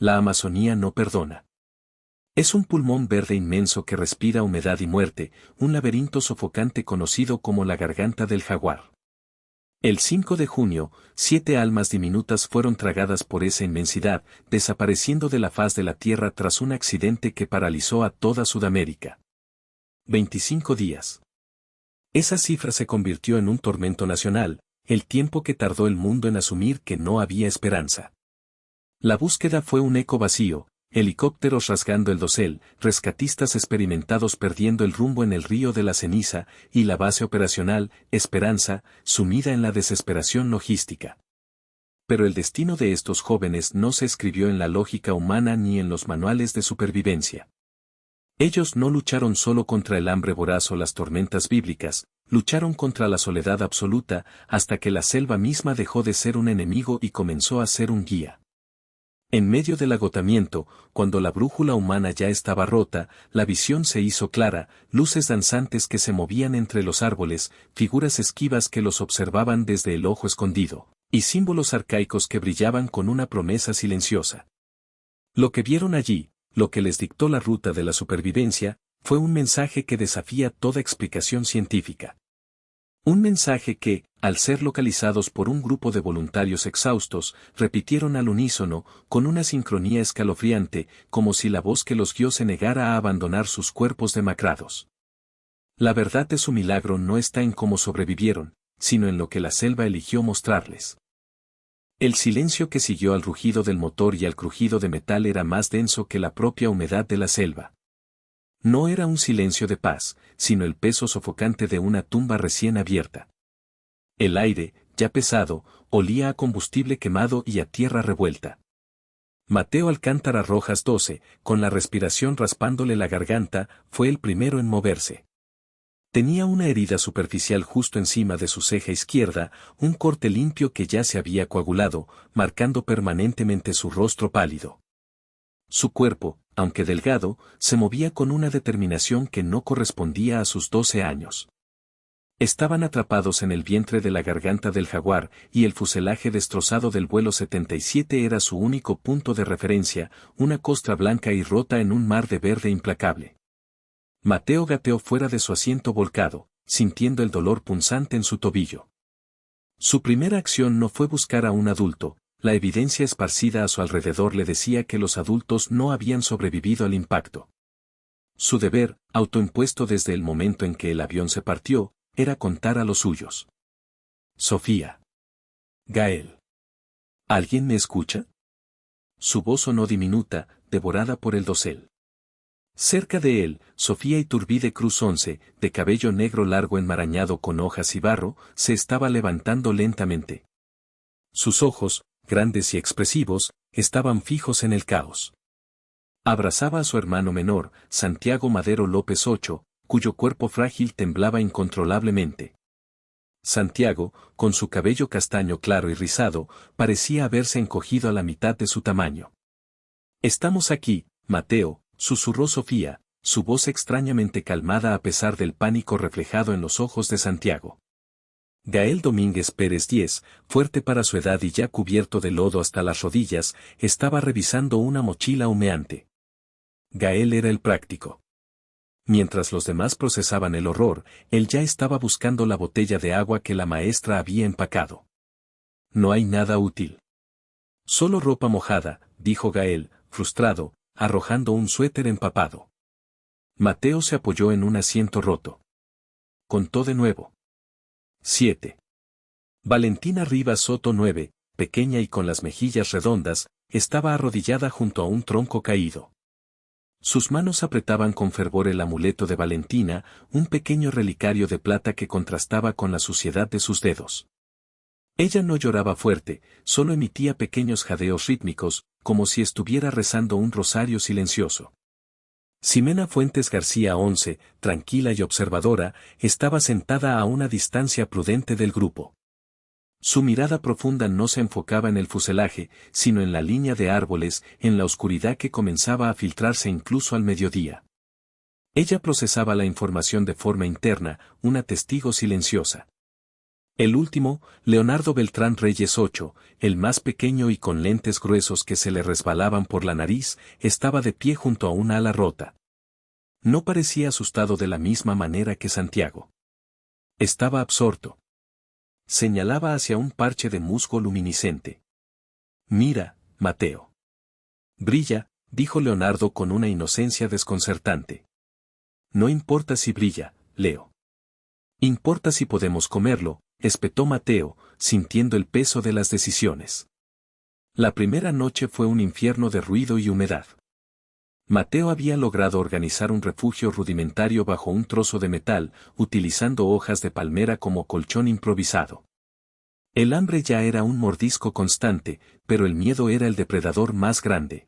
La Amazonía no perdona. Es un pulmón verde inmenso que respira humedad y muerte, un laberinto sofocante conocido como la garganta del jaguar. El 5 de junio, 7 almas diminutas fueron tragadas por esa inmensidad, desapareciendo de la faz de la Tierra tras un accidente que paralizó a toda Sudamérica. 25 días. Esa cifra se convirtió en un tormento nacional, el tiempo que tardó el mundo en asumir que no había esperanza. La búsqueda fue un eco vacío, helicópteros rasgando el dosel, rescatistas experimentados perdiendo el rumbo en el río de la ceniza, y la base operacional, Esperanza, sumida en la desesperación logística. Pero el destino de estos jóvenes no se escribió en la lógica humana ni en los manuales de supervivencia. Ellos no lucharon solo contra el hambre voraz o las tormentas bíblicas, lucharon contra la soledad absoluta hasta que la selva misma dejó de ser un enemigo y comenzó a ser un guía. En medio del agotamiento, cuando la brújula humana ya estaba rota, la visión se hizo clara, luces danzantes que se movían entre los árboles, figuras esquivas que los observaban desde el ojo escondido, y símbolos arcaicos que brillaban con una promesa silenciosa. Lo que vieron allí, lo que les dictó la ruta de la supervivencia, fue un mensaje que desafía toda explicación científica. Un mensaje que, al ser localizados por un grupo de voluntarios exhaustos, repitieron al unísono, con una sincronía escalofriante, como si la voz que los guió se negara a abandonar sus cuerpos demacrados. La verdad de su milagro no está en cómo sobrevivieron, sino en lo que la selva eligió mostrarles. El silencio que siguió al rugido del motor y al crujido de metal era más denso que la propia humedad de la selva. No era un silencio de paz, sino el peso sofocante de una tumba recién abierta. El aire, ya pesado, olía a combustible quemado y a tierra revuelta. Mateo Alcántara Rojas 12, con la respiración raspándole la garganta, fue el primero en moverse. Tenía una herida superficial justo encima de su ceja izquierda, un corte limpio que ya se había coagulado, marcando permanentemente su rostro pálido. Su cuerpo, aunque delgado, se movía con una determinación que no correspondía a sus 12 años. Estaban atrapados en el vientre de la garganta del jaguar, y el fuselaje destrozado del vuelo 77 era su único punto de referencia, una costra blanca y rota en un mar de verde implacable. Mateo gateó fuera de su asiento volcado, sintiendo el dolor punzante en su tobillo. Su primera acción no fue buscar a un adulto. La evidencia esparcida a su alrededor le decía que los adultos no habían sobrevivido al impacto. Su deber, autoimpuesto desde el momento en que el avión se partió, era contar a los suyos. Sofía. Gael. ¿Alguien me escucha? Su voz sonó diminuta, devorada por el dosel. Cerca de él, Sofía Iturbide Cruz 11, de cabello negro largo enmarañado con hojas y barro, se estaba levantando lentamente. Sus ojos, grandes y expresivos, estaban fijos en el caos. Abrazaba a su hermano menor, Santiago Madero López 8, cuyo cuerpo frágil temblaba incontrolablemente. Santiago, con su cabello castaño claro y rizado, parecía haberse encogido a la mitad de su tamaño. «Estamos aquí, Mateo», susurró Sofía, su voz extrañamente calmada a pesar del pánico reflejado en los ojos de Santiago. Gael Domínguez Pérez 10, fuerte para su edad y ya cubierto de lodo hasta las rodillas, estaba revisando una mochila humeante. Gael era el práctico. Mientras los demás procesaban el horror, él ya estaba buscando la botella de agua que la maestra había empacado. «No hay nada útil. Solo ropa mojada», dijo Gael, frustrado, arrojando un suéter empapado. Mateo se apoyó en un asiento roto. Contó de nuevo. 7. Valentina Rivas Soto 9, pequeña y con las mejillas redondas, estaba arrodillada junto a un tronco caído. Sus manos apretaban con fervor el amuleto de Valentina, un pequeño relicario de plata que contrastaba con la suciedad de sus dedos. Ella no lloraba fuerte, solo emitía pequeños jadeos rítmicos, como si estuviera rezando un rosario silencioso. Ximena Fuentes García 11, tranquila y observadora, estaba sentada a una distancia prudente del grupo. Su mirada profunda no se enfocaba en el fuselaje, sino en la línea de árboles, en la oscuridad que comenzaba a filtrarse incluso al mediodía. Ella procesaba la información de forma interna, una testigo silenciosa. El último, Leonardo Beltrán Reyes 8, el más pequeño y con lentes gruesos que se le resbalaban por la nariz, estaba de pie junto a una ala rota. No parecía asustado de la misma manera que Santiago. Estaba absorto. Señalaba hacia un parche de musgo luminiscente. Mira, Mateo. Brilla, dijo Leonardo con una inocencia desconcertante. No importa si brilla, Leo. Importa si podemos comerlo, espetó Mateo, sintiendo el peso de las decisiones. La primera noche fue un infierno de ruido y humedad. Mateo había logrado organizar un refugio rudimentario bajo un trozo de metal, utilizando hojas de palmera como colchón improvisado. El hambre ya era un mordisco constante, pero el miedo era el depredador más grande.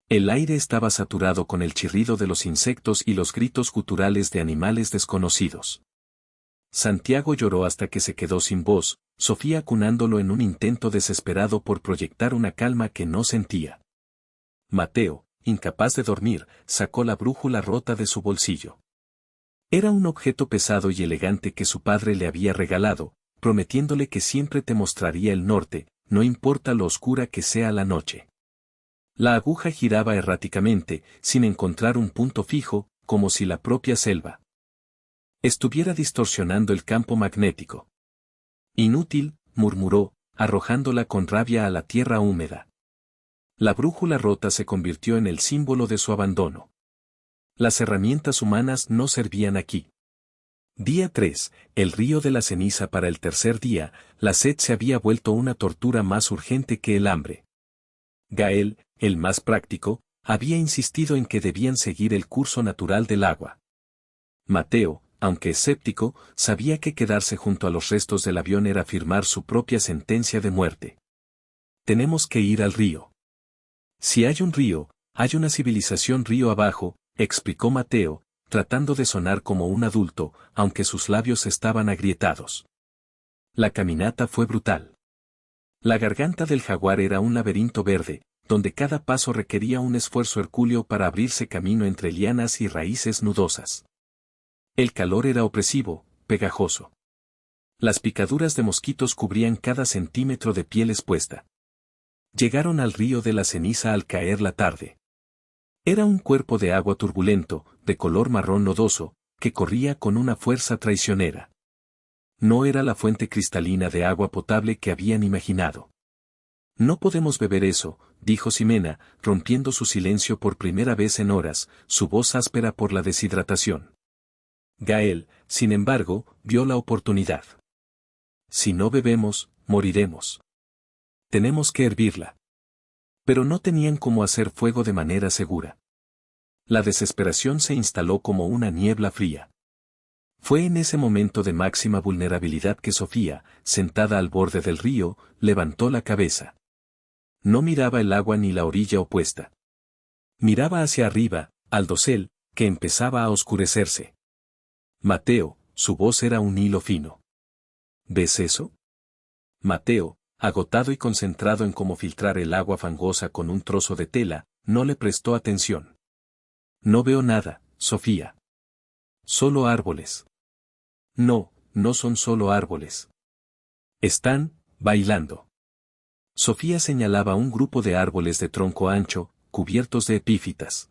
El aire estaba saturado con el chirrido de los insectos y los gritos guturales de animales desconocidos. Santiago lloró hasta que se quedó sin voz, Sofía acunándolo en un intento desesperado por proyectar una calma que no sentía. Mateo, incapaz de dormir, sacó la brújula rota de su bolsillo. Era un objeto pesado y elegante que su padre le había regalado, prometiéndole que siempre te mostraría el norte, no importa lo oscura que sea la noche. La aguja giraba erráticamente, sin encontrar un punto fijo, como si la propia selva estuviera distorsionando el campo magnético. Inútil, murmuró, arrojándola con rabia a la tierra húmeda. La brújula rota se convirtió en el símbolo de su abandono. Las herramientas humanas no servían aquí. Día 3, el río de la ceniza. Para el tercer día, la sed se había vuelto una tortura más urgente que el hambre. Gael, el más práctico, había insistido en que debían seguir el curso natural del agua. Mateo, aunque escéptico, sabía que quedarse junto a los restos del avión era firmar su propia sentencia de muerte. Tenemos que ir al río. Si hay un río, hay una civilización río abajo, explicó Mateo, tratando de sonar como un adulto, aunque sus labios estaban agrietados. La caminata fue brutal. La garganta del jaguar era un laberinto verde, donde cada paso requería un esfuerzo hercúleo para abrirse camino entre lianas y raíces nudosas. El calor era opresivo, pegajoso. Las picaduras de mosquitos cubrían cada centímetro de piel expuesta. Llegaron al río de la ceniza al caer la tarde. Era un cuerpo de agua turbulento, de color marrón lodoso, que corría con una fuerza traicionera. No era la fuente cristalina de agua potable que habían imaginado. No podemos beber eso, dijo Ximena, rompiendo su silencio por primera vez en horas, su voz áspera por la deshidratación. Gael, sin embargo, vio la oportunidad. Si no bebemos, moriremos. Tenemos que hervirla. Pero no tenían cómo hacer fuego de manera segura. La desesperación se instaló como una niebla fría. Fue en ese momento de máxima vulnerabilidad que Sofía, sentada al borde del río, levantó la cabeza. No miraba el agua ni la orilla opuesta. Miraba hacia arriba, al dosel, que empezaba a oscurecerse. Mateo, su voz era un hilo fino. ¿Ves eso? Mateo, agotado y concentrado en cómo filtrar el agua fangosa con un trozo de tela, no le prestó atención. No veo nada, Sofía. Solo árboles. No, no son solo árboles. Están, bailando. Sofía señalaba un grupo de árboles de tronco ancho, cubiertos de epífitas.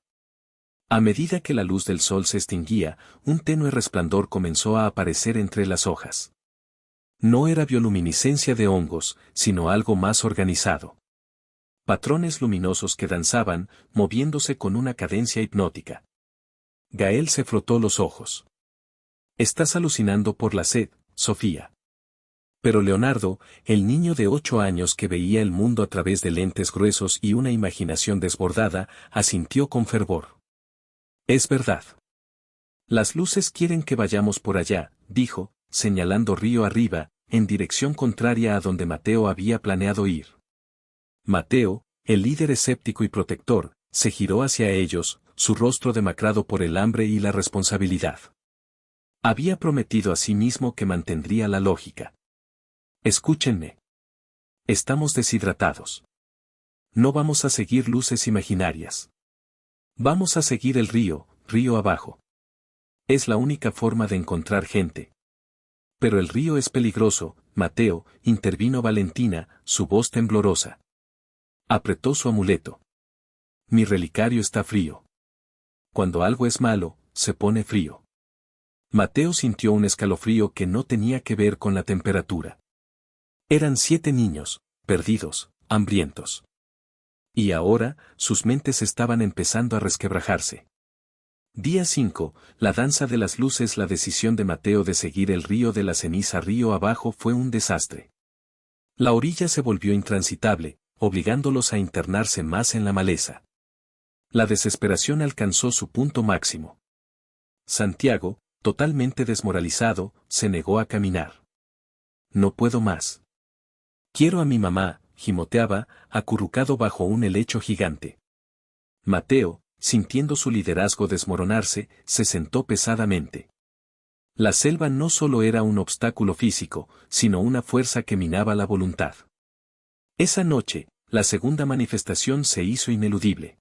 A medida que la luz del sol se extinguía, un tenue resplandor comenzó a aparecer entre las hojas. No era bioluminiscencia de hongos, sino algo más organizado. Patrones luminosos que danzaban, moviéndose con una cadencia hipnótica. Gael se frotó los ojos. Estás alucinando por la sed, Sofía. Pero Leonardo, el niño de 8 años que veía el mundo a través de lentes gruesos y una imaginación desbordada, asintió con fervor. Es verdad. Las luces quieren que vayamos por allá, dijo, señalando río arriba, en dirección contraria a donde Mateo había planeado ir. Mateo, el líder escéptico y protector, se giró hacia ellos, su rostro demacrado por el hambre y la responsabilidad. Había prometido a sí mismo que mantendría la lógica. Escúchenme. Estamos deshidratados. No vamos a seguir luces imaginarias. Vamos a seguir el río, río abajo. Es la única forma de encontrar gente. Pero el río es peligroso, Mateo, intervino Valentina, su voz temblorosa. Apretó su amuleto. Mi relicario está frío. Cuando algo es malo, se pone frío. Mateo sintió un escalofrío que no tenía que ver con la temperatura. Eran 7 niños, perdidos, hambrientos. Y ahora, sus mentes estaban empezando a resquebrajarse. Día 5, la danza de las luces. La decisión de Mateo de seguir el río de la ceniza río abajo fue un desastre. La orilla se volvió intransitable, obligándolos a internarse más en la maleza. La desesperación alcanzó su punto máximo. Santiago, totalmente desmoralizado, se negó a caminar. No puedo más. Quiero a mi mamá, gimoteaba, acurrucado bajo un helecho gigante. Mateo, sintiendo su liderazgo desmoronarse, se sentó pesadamente. La selva no solo era un obstáculo físico, sino una fuerza que minaba la voluntad. Esa noche, la segunda manifestación se hizo ineludible.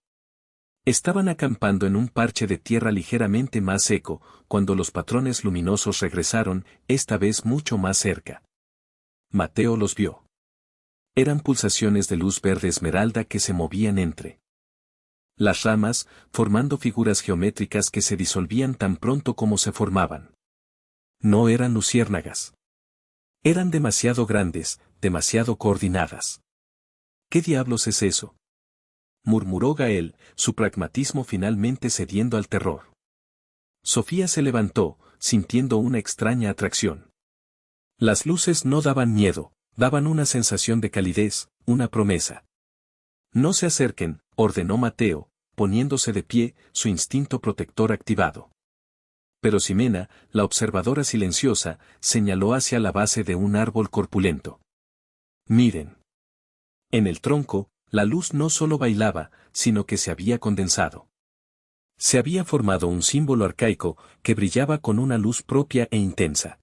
Estaban acampando en un parche de tierra ligeramente más seco, cuando los patrones luminosos regresaron, esta vez mucho más cerca. Mateo los vio. Eran pulsaciones de luz verde esmeralda que se movían entre las ramas, formando figuras geométricas que se disolvían tan pronto como se formaban. No eran luciérnagas. Eran demasiado grandes, demasiado coordinadas. ¿Qué diablos es eso?, murmuró Gael, su pragmatismo finalmente cediendo al terror. Sofía se levantó, sintiendo una extraña atracción. Las luces no daban miedo, daban una sensación de calidez, una promesa. No se acerquen, ordenó Mateo, poniéndose de pie, su instinto protector activado. Pero Ximena, la observadora silenciosa, señaló hacia la base de un árbol corpulento. Miren. En el tronco, la luz no solo bailaba, sino que se había condensado. Se había formado un símbolo arcaico que brillaba con una luz propia e intensa.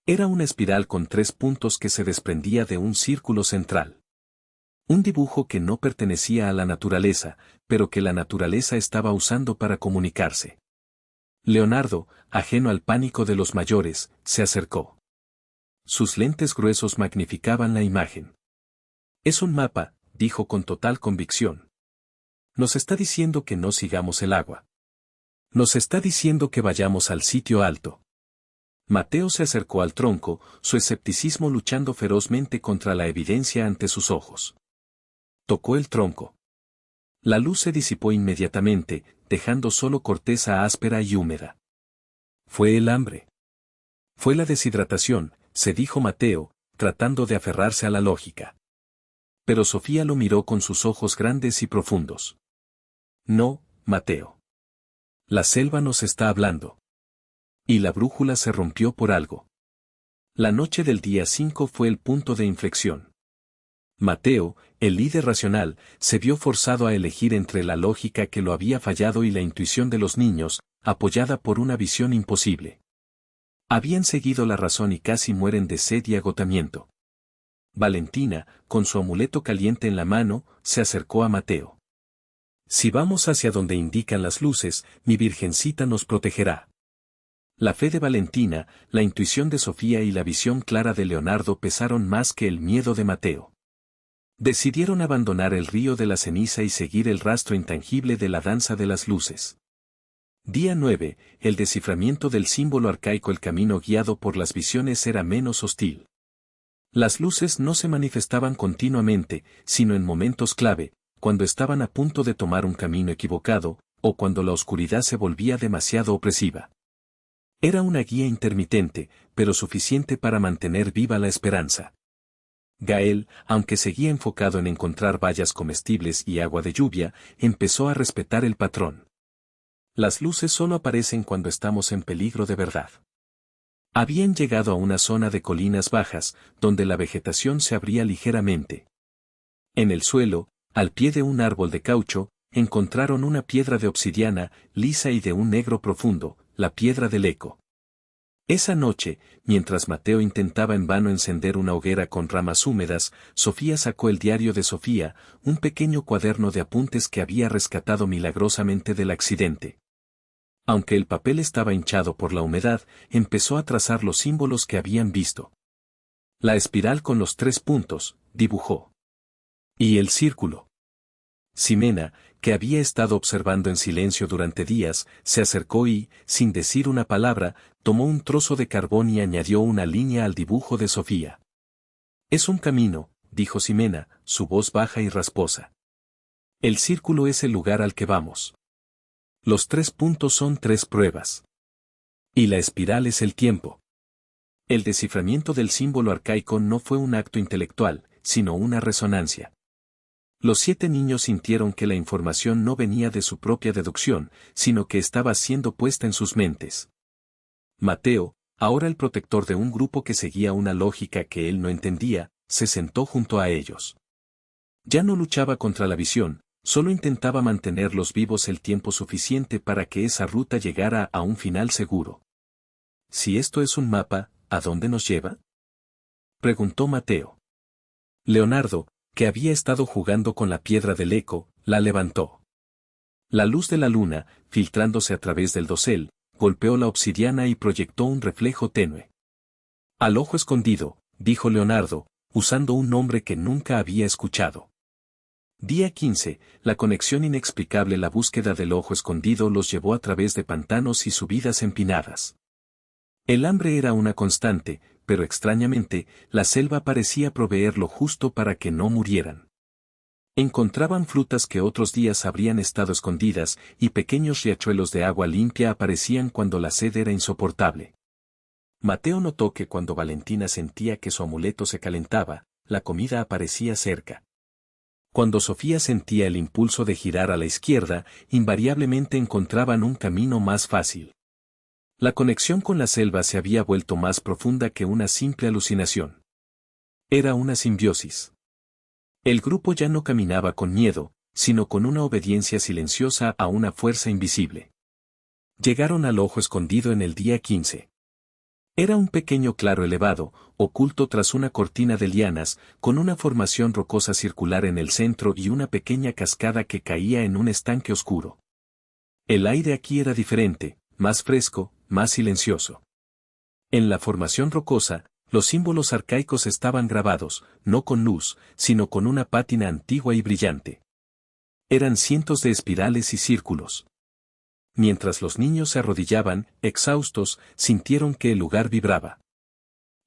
Era una espiral con 3 puntos que se desprendía de un círculo central. Un dibujo que no pertenecía a la naturaleza, pero que la naturaleza estaba usando para comunicarse. Leonardo, ajeno al pánico de los mayores, se acercó. Sus lentes gruesos magnificaban la imagen. Es un mapa, dijo con total convicción. Nos está diciendo que no sigamos el agua. Nos está diciendo que vayamos al sitio alto. Mateo se acercó al tronco, su escepticismo luchando ferozmente contra la evidencia ante sus ojos. Tocó el tronco. La luz se disipó inmediatamente, dejando solo corteza áspera y húmeda. Fue el hambre. Fue la deshidratación, se dijo Mateo, tratando de aferrarse a la lógica. Pero Sofía lo miró con sus ojos grandes y profundos. No, Mateo. La selva nos está hablando. Y la brújula se rompió por algo. La noche del día 5 fue el punto de inflexión. Mateo, el líder racional, se vio forzado a elegir entre la lógica que lo había fallado y la intuición de los niños, apoyada por una visión imposible. Habían seguido la razón y casi mueren de sed y agotamiento. Valentina, con su amuleto caliente en la mano, se acercó a Mateo. Si vamos hacia donde indican las luces, mi virgencita nos protegerá. La fe de Valentina, la intuición de Sofía y la visión clara de Leonardo pesaron más que el miedo de Mateo. Decidieron abandonar el río de la ceniza y seguir el rastro intangible de la danza de las luces. Día 9, el desciframiento del símbolo arcaico. El camino guiado por las visiones era menos hostil. Las luces no se manifestaban continuamente, sino en momentos clave, cuando estaban a punto de tomar un camino equivocado, o cuando la oscuridad se volvía demasiado opresiva. Era una guía intermitente, pero suficiente para mantener viva la esperanza. Gael, aunque seguía enfocado en encontrar bayas comestibles y agua de lluvia, empezó a respetar el patrón. Las luces solo aparecen cuando estamos en peligro de verdad. Habían llegado a una zona de colinas bajas, donde la vegetación se abría ligeramente. En el suelo, al pie de un árbol de caucho, encontraron una piedra de obsidiana, lisa y de un negro profundo, la piedra del eco. Esa noche, mientras Mateo intentaba en vano encender una hoguera con ramas húmedas, Sofía sacó el diario de Sofía, un pequeño cuaderno de apuntes que había rescatado milagrosamente del accidente. Aunque el papel estaba hinchado por la humedad, empezó a trazar los símbolos que habían visto. La espiral con los 3 puntos, dibujó. Y el círculo. Ximena, que había estado observando en silencio durante días, se acercó y, sin decir una palabra, tomó un trozo de carbón y añadió una línea al dibujo de Sofía. Es un camino, dijo Ximena, su voz baja y rasposa. El círculo es el lugar al que vamos. Los 3 puntos son 3 pruebas. Y la espiral es el tiempo. El desciframiento del símbolo arcaico no fue un acto intelectual, sino una resonancia. Los 7 niños sintieron que la información no venía de su propia deducción, sino que estaba siendo puesta en sus mentes. Mateo, ahora el protector de un grupo que seguía una lógica que él no entendía, se sentó junto a ellos. Ya no luchaba contra la visión, solo intentaba mantenerlos vivos el tiempo suficiente para que esa ruta llegara a un final seguro. Si esto es un mapa, ¿a dónde nos lleva?, preguntó Mateo. Leonardo, que había estado jugando con la piedra del eco, la levantó. La luz de la luna, filtrándose a través del dosel, golpeó la obsidiana y proyectó un reflejo tenue. Al ojo escondido, dijo Leonardo, usando un nombre que nunca había escuchado. Día 15, la conexión inexplicable. La búsqueda del ojo escondido los llevó a través de pantanos y subidas empinadas. El hambre era una constante, pero extrañamente, la selva parecía proveer lo justo para que no murieran. Encontraban frutas que otros días habrían estado escondidas, y pequeños riachuelos de agua limpia aparecían cuando la sed era insoportable. Mateo notó que cuando Valentina sentía que su amuleto se calentaba, la comida aparecía cerca. Cuando Sofía sentía el impulso de girar a la izquierda, invariablemente encontraban un camino más fácil. La conexión con la selva se había vuelto más profunda que una simple alucinación. Era una simbiosis. El grupo ya no caminaba con miedo, sino con una obediencia silenciosa a una fuerza invisible. Llegaron al ojo escondido en el día 15. Era un pequeño claro elevado, oculto tras una cortina de lianas, con una formación rocosa circular en el centro y una pequeña cascada que caía en un estanque oscuro. El aire aquí era diferente, más fresco, más silencioso. En la formación rocosa, los símbolos arcaicos estaban grabados, no con luz, sino con una pátina antigua y brillante. Eran cientos de espirales y círculos. Mientras los niños se arrodillaban, exhaustos, sintieron que el lugar vibraba.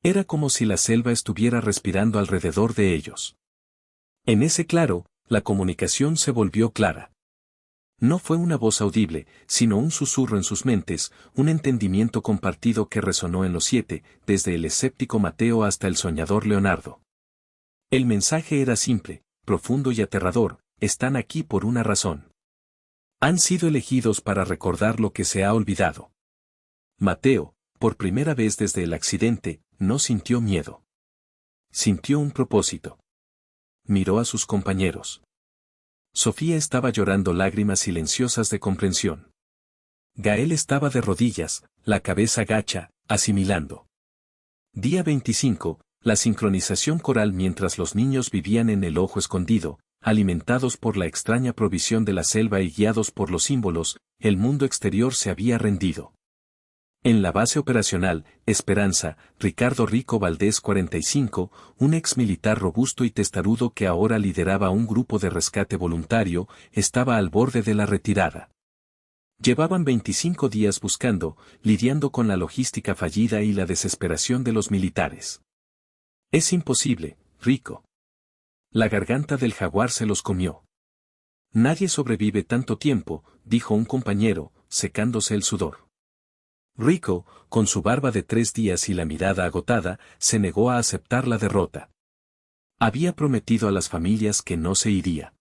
Era como si la selva estuviera respirando alrededor de ellos. En ese claro, la comunicación se volvió clara. No fue una voz audible, sino un susurro en sus mentes, un entendimiento compartido que resonó en los 7, desde el escéptico Mateo hasta el soñador Leonardo. El mensaje era simple, profundo y aterrador: están aquí por una razón. Han sido elegidos para recordar lo que se ha olvidado. Mateo, por primera vez desde el accidente, no sintió miedo. Sintió un propósito. Miró a sus compañeros. Sofía estaba llorando lágrimas silenciosas de comprensión. Gael estaba de rodillas, la cabeza gacha, asimilando. Día 25, la sincronización coral. Mientras los niños vivían en el ojo escondido, alimentados por la extraña provisión de la selva y guiados por los símbolos, el mundo exterior se había rendido. En la base operacional, Esperanza, Ricardo Rico Valdés 45, un ex militar robusto y testarudo que ahora lideraba un grupo de rescate voluntario, estaba al borde de la retirada. Llevaban 25 días buscando, lidiando con la logística fallida y la desesperación de los militares. Es imposible, Rico. La garganta del jaguar se los comió. Nadie sobrevive tanto tiempo, dijo un compañero, secándose el sudor. Rico, con su barba de 3 días y la mirada agotada, se negó a aceptar la derrota. Había prometido a las familias que no se iría.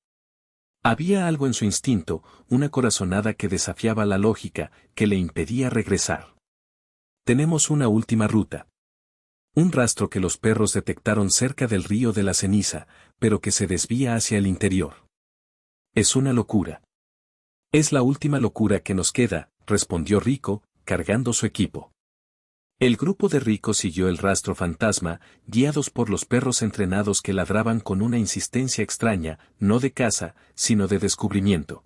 Había algo en su instinto, una corazonada que desafiaba la lógica, que le impedía regresar. Tenemos una última ruta. Un rastro que los perros detectaron cerca del río de la ceniza, pero que se desvía hacia el interior. Es una locura. Es la última locura que nos queda, respondió Rico, cargando su equipo. El grupo de Rico siguió el rastro fantasma, guiados por los perros entrenados que ladraban con una insistencia extraña, no de caza, sino de descubrimiento.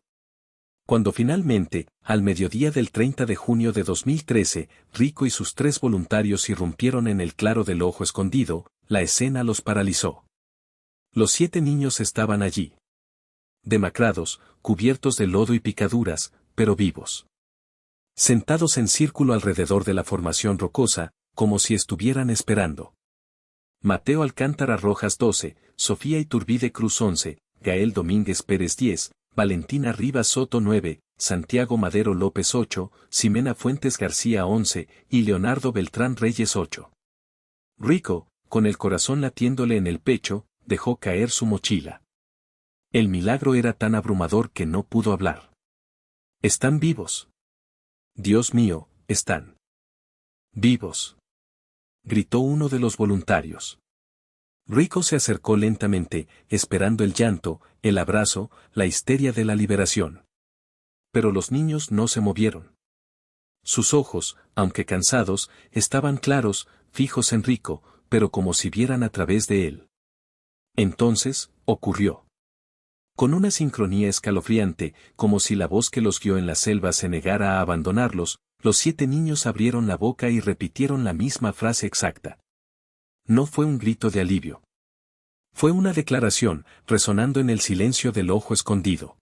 Cuando finalmente, al mediodía del 30 de junio de 2013, Rico y sus 3 voluntarios irrumpieron en el claro del ojo escondido, la escena los paralizó. Los 7 niños estaban allí. Demacrados, cubiertos de lodo y picaduras, pero vivos. Sentados en círculo alrededor de la formación rocosa, como si estuvieran esperando. Mateo Alcántara Rojas 12, Sofía Iturbide Cruz 11, Gael Domínguez Pérez 10, Valentina Rivas Soto 9, Santiago Madero López 8, Ximena Fuentes García 11 y Leonardo Beltrán Reyes 8. Rico, con el corazón latiéndole en el pecho, dejó caer su mochila. El milagro era tan abrumador que no pudo hablar. ¿Están vivos? Dios mío, están vivos, gritó uno de los voluntarios. Rico se acercó lentamente, esperando el llanto, el abrazo, la histeria de la liberación. Pero los niños no se movieron. Sus ojos, aunque cansados, estaban claros, fijos en Rico, pero como si vieran a través de él. Entonces, ocurrió. Con una sincronía escalofriante, como si la voz que los guió en la selva se negara a abandonarlos, los 7 niños abrieron la boca y repitieron la misma frase exacta. No fue un grito de alivio. Fue una declaración, resonando en el silencio del ojo escondido.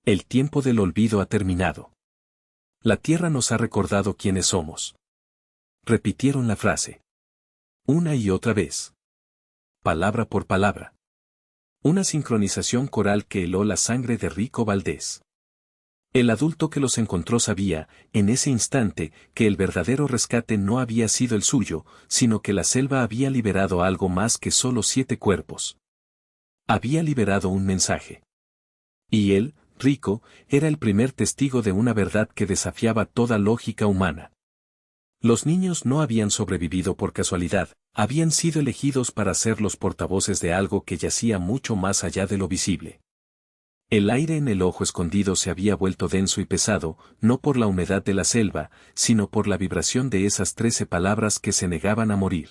El tiempo del olvido ha terminado. La tierra nos ha recordado quiénes somos. Repitieron la frase. Una y otra vez. Palabra por palabra. Una sincronización coral que heló la sangre de Rico Valdés. El adulto que los encontró sabía, en ese instante, que el verdadero rescate no había sido el suyo, sino que la selva había liberado algo más que solo 7 cuerpos. Había liberado un mensaje. Y él, Rico, era el primer testigo de una verdad que desafiaba toda lógica humana. Los niños no habían sobrevivido por casualidad, habían sido elegidos para ser los portavoces de algo que yacía mucho más allá de lo visible. El aire en el ojo escondido se había vuelto denso y pesado, no por la humedad de la selva, sino por la vibración de esas 13 palabras que se negaban a morir.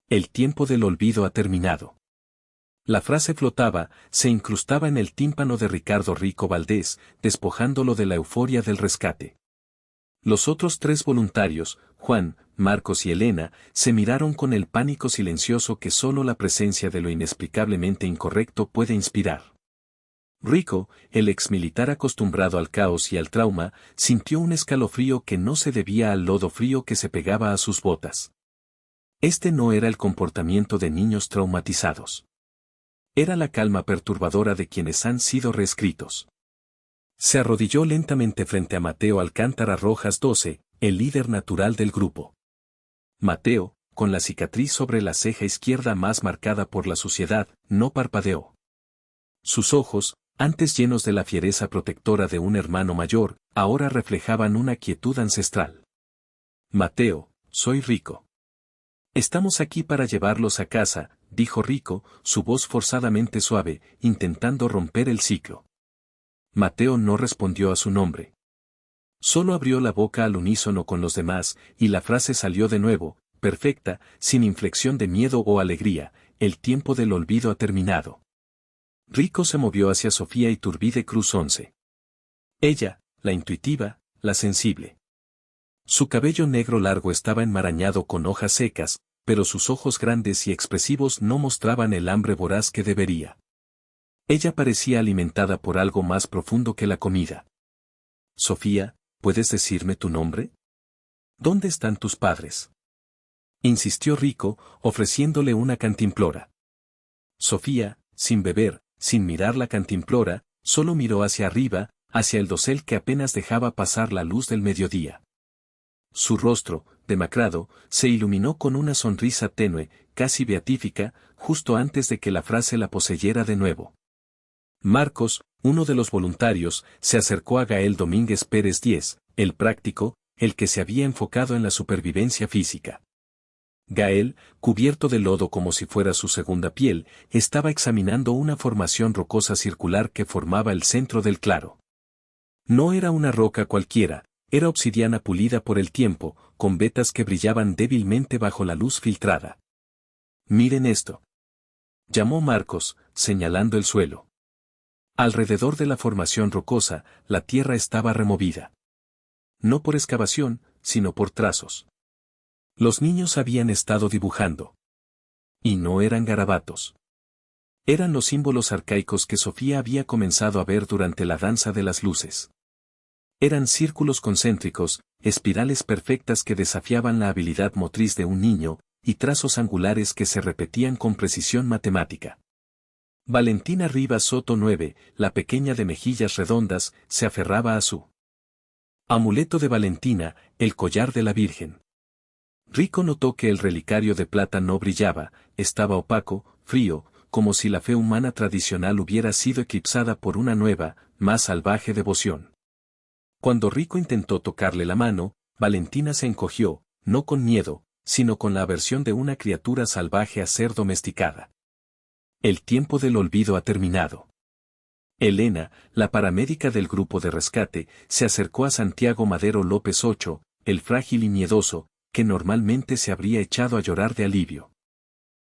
El tiempo del olvido ha terminado. La frase flotaba, se incrustaba en el tímpano de Ricardo Rico Valdés, despojándolo de la euforia del rescate. Los otros 3 voluntarios, Juan, Marcos y Elena, se miraron con el pánico silencioso que solo la presencia de lo inexplicablemente incorrecto puede inspirar. Rico, el exmilitar acostumbrado al caos y al trauma, sintió un escalofrío que no se debía al lodo frío que se pegaba a sus botas. Este no era el comportamiento de niños traumatizados. Era la calma perturbadora de quienes han sido reescritos. Se arrodilló lentamente frente a Mateo Alcántara Rojas 12, el líder natural del grupo. Mateo, con la cicatriz sobre la ceja izquierda más marcada por la suciedad, no parpadeó. Sus ojos, antes llenos de la fiereza protectora de un hermano mayor, ahora reflejaban una quietud ancestral. Mateo, soy Rico. Estamos aquí para llevarlos a casa, dijo Rico, su voz forzadamente suave, intentando romper el ciclo. Mateo no respondió a su nombre. Solo abrió la boca al unísono con los demás, y la frase salió de nuevo, perfecta, sin inflexión de miedo o alegría, el tiempo del olvido ha terminado. Rico se movió hacia Sofía Iturbide Cruz 11. Ella, la intuitiva, la sensible. Su cabello negro largo estaba enmarañado con hojas secas, pero sus ojos grandes y expresivos no mostraban el hambre voraz que debería. Ella parecía alimentada por algo más profundo que la comida. Sofía, ¿puedes decirme tu nombre? ¿Dónde están tus padres? Insistió Rico, ofreciéndole una cantimplora. Sofía, sin beber, sin mirar la cantimplora, solo miró hacia arriba, hacia el dosel que apenas dejaba pasar la luz del mediodía. Su rostro, demacrado, se iluminó con una sonrisa tenue, casi beatífica, justo antes de que la frase la poseyera de nuevo. Marcos, uno de los voluntarios, se acercó a Gael Domínguez Pérez 10, el práctico, el que se había enfocado en la supervivencia física. Gael, cubierto de lodo como si fuera su segunda piel, estaba examinando una formación rocosa circular que formaba el centro del claro. No era una roca cualquiera, era obsidiana pulida por el tiempo, con vetas que brillaban débilmente bajo la luz filtrada. «Miren esto», llamó Marcos, señalando el suelo. Alrededor de la formación rocosa, la tierra estaba removida. No por excavación, sino por trazos. Los niños habían estado dibujando. Y no eran garabatos. Eran los símbolos arcaicos que Sofía había comenzado a ver durante la danza de las luces. Eran círculos concéntricos, espirales perfectas que desafiaban la habilidad motriz de un niño, y trazos angulares que se repetían con precisión matemática. Valentina Rivas Soto 9, la pequeña de mejillas redondas, se aferraba a su amuleto de Valentina, el collar de la Virgen. Rico notó que el relicario de plata no brillaba, estaba opaco, frío, como si la fe humana tradicional hubiera sido eclipsada por una nueva, más salvaje devoción. Cuando Rico intentó tocarle la mano, Valentina se encogió, no con miedo, sino con la aversión de una criatura salvaje a ser domesticada. El tiempo del olvido ha terminado. Elena, la paramédica del grupo de rescate, se acercó a Santiago Madero López Ocho, el frágil y miedoso, que normalmente se habría echado a llorar de alivio.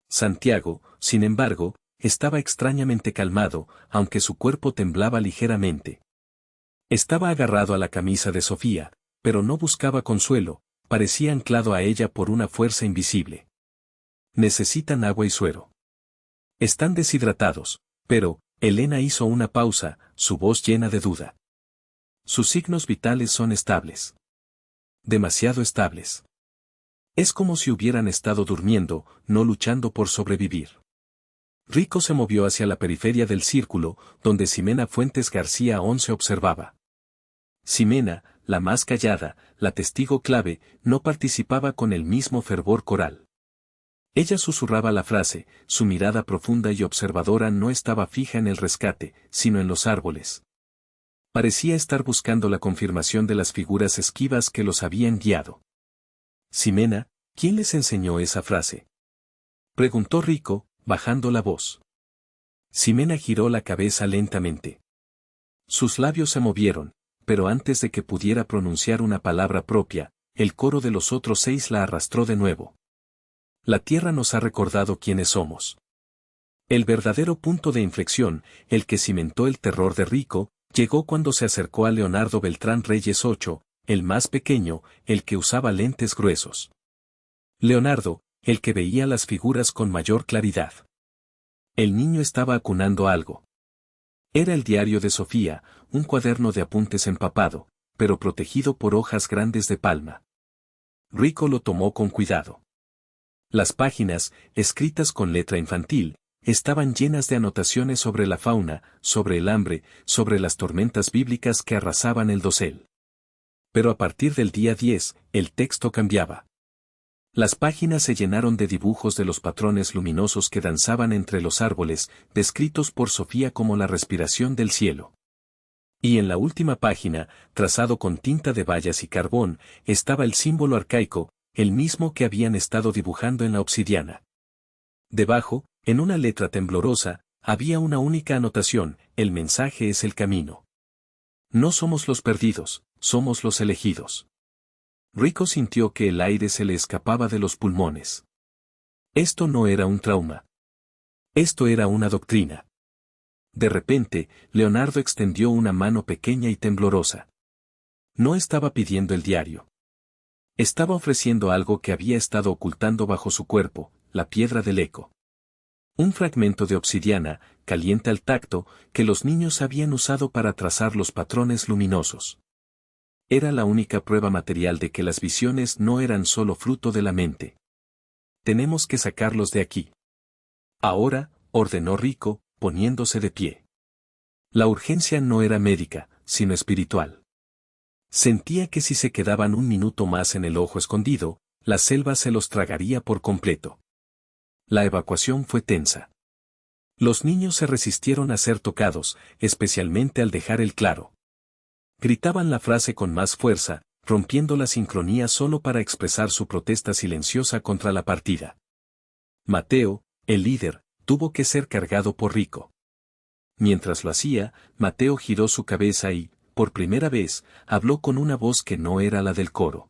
Santiago, sin embargo, estaba extrañamente calmado, aunque su cuerpo temblaba ligeramente. Estaba agarrado a la camisa de Sofía, pero no buscaba consuelo, parecía anclado a ella por una fuerza invisible. Necesitan agua y suero. Están deshidratados, pero, Elena hizo una pausa, su voz llena de duda. Sus signos vitales son estables. Demasiado estables. Es como si hubieran estado durmiendo, no luchando por sobrevivir. Rico se movió hacia la periferia del círculo, donde Ximena Fuentes García 11 observaba. Ximena, la más callada, la testigo clave, no participaba con el mismo fervor coral. Ella susurraba la frase, su mirada profunda y observadora no estaba fija en el rescate, sino en los árboles. Parecía estar buscando la confirmación de las figuras esquivas que los habían guiado. Ximena, ¿quién les enseñó esa frase? Preguntó Rico, bajando la voz. Ximena giró la cabeza lentamente. Sus labios se movieron, pero antes de que pudiera pronunciar una palabra propia, el coro de los otros 6 la arrastró de nuevo. La tierra nos ha recordado quiénes somos. El verdadero punto de inflexión, el que cimentó el terror de Rico, llegó cuando se acercó a Leonardo Beltrán Reyes 8, el más pequeño, el que usaba lentes gruesos. Leonardo, el que veía las figuras con mayor claridad. El niño estaba acunando algo. Era el diario de Sofía, un cuaderno de apuntes empapado, pero protegido por hojas grandes de palma. Rico lo tomó con cuidado. Las páginas, escritas con letra infantil, estaban llenas de anotaciones sobre la fauna, sobre el hambre, sobre las tormentas bíblicas que arrasaban el dosel. Pero a partir del día 10, el texto cambiaba. Las páginas se llenaron de dibujos de los patrones luminosos que danzaban entre los árboles, descritos por Sofía como la respiración del cielo. Y en la última página, trazado con tinta de bayas y carbón, estaba el símbolo arcaico, el mismo que habían estado dibujando en la obsidiana. Debajo, en una letra temblorosa, había una única anotación: el mensaje es el camino. No somos los perdidos, somos los elegidos. Rico sintió que el aire se le escapaba de los pulmones. Esto no era un trauma. Esto era una doctrina. De repente, Leonardo extendió una mano pequeña y temblorosa. No estaba pidiendo el diario. Estaba ofreciendo algo que había estado ocultando bajo su cuerpo, la piedra del eco. Un fragmento de obsidiana, caliente al tacto, que los niños habían usado para trazar los patrones luminosos. Era la única prueba material de que las visiones no eran solo fruto de la mente. Tenemos que sacarlos de aquí. Ahora, ordenó Rico, poniéndose de pie. La urgencia no era médica, sino espiritual. Sentía que si se quedaban un minuto más en el ojo escondido, la selva se los tragaría por completo. La evacuación fue tensa. Los niños se resistieron a ser tocados, especialmente al dejar el claro. Gritaban la frase con más fuerza, rompiendo la sincronía solo para expresar su protesta silenciosa contra la partida. Mateo, el líder, tuvo que ser cargado por Rico. Mientras lo hacía, Mateo giró su cabeza y, por primera vez, habló con una voz que no era la del coro.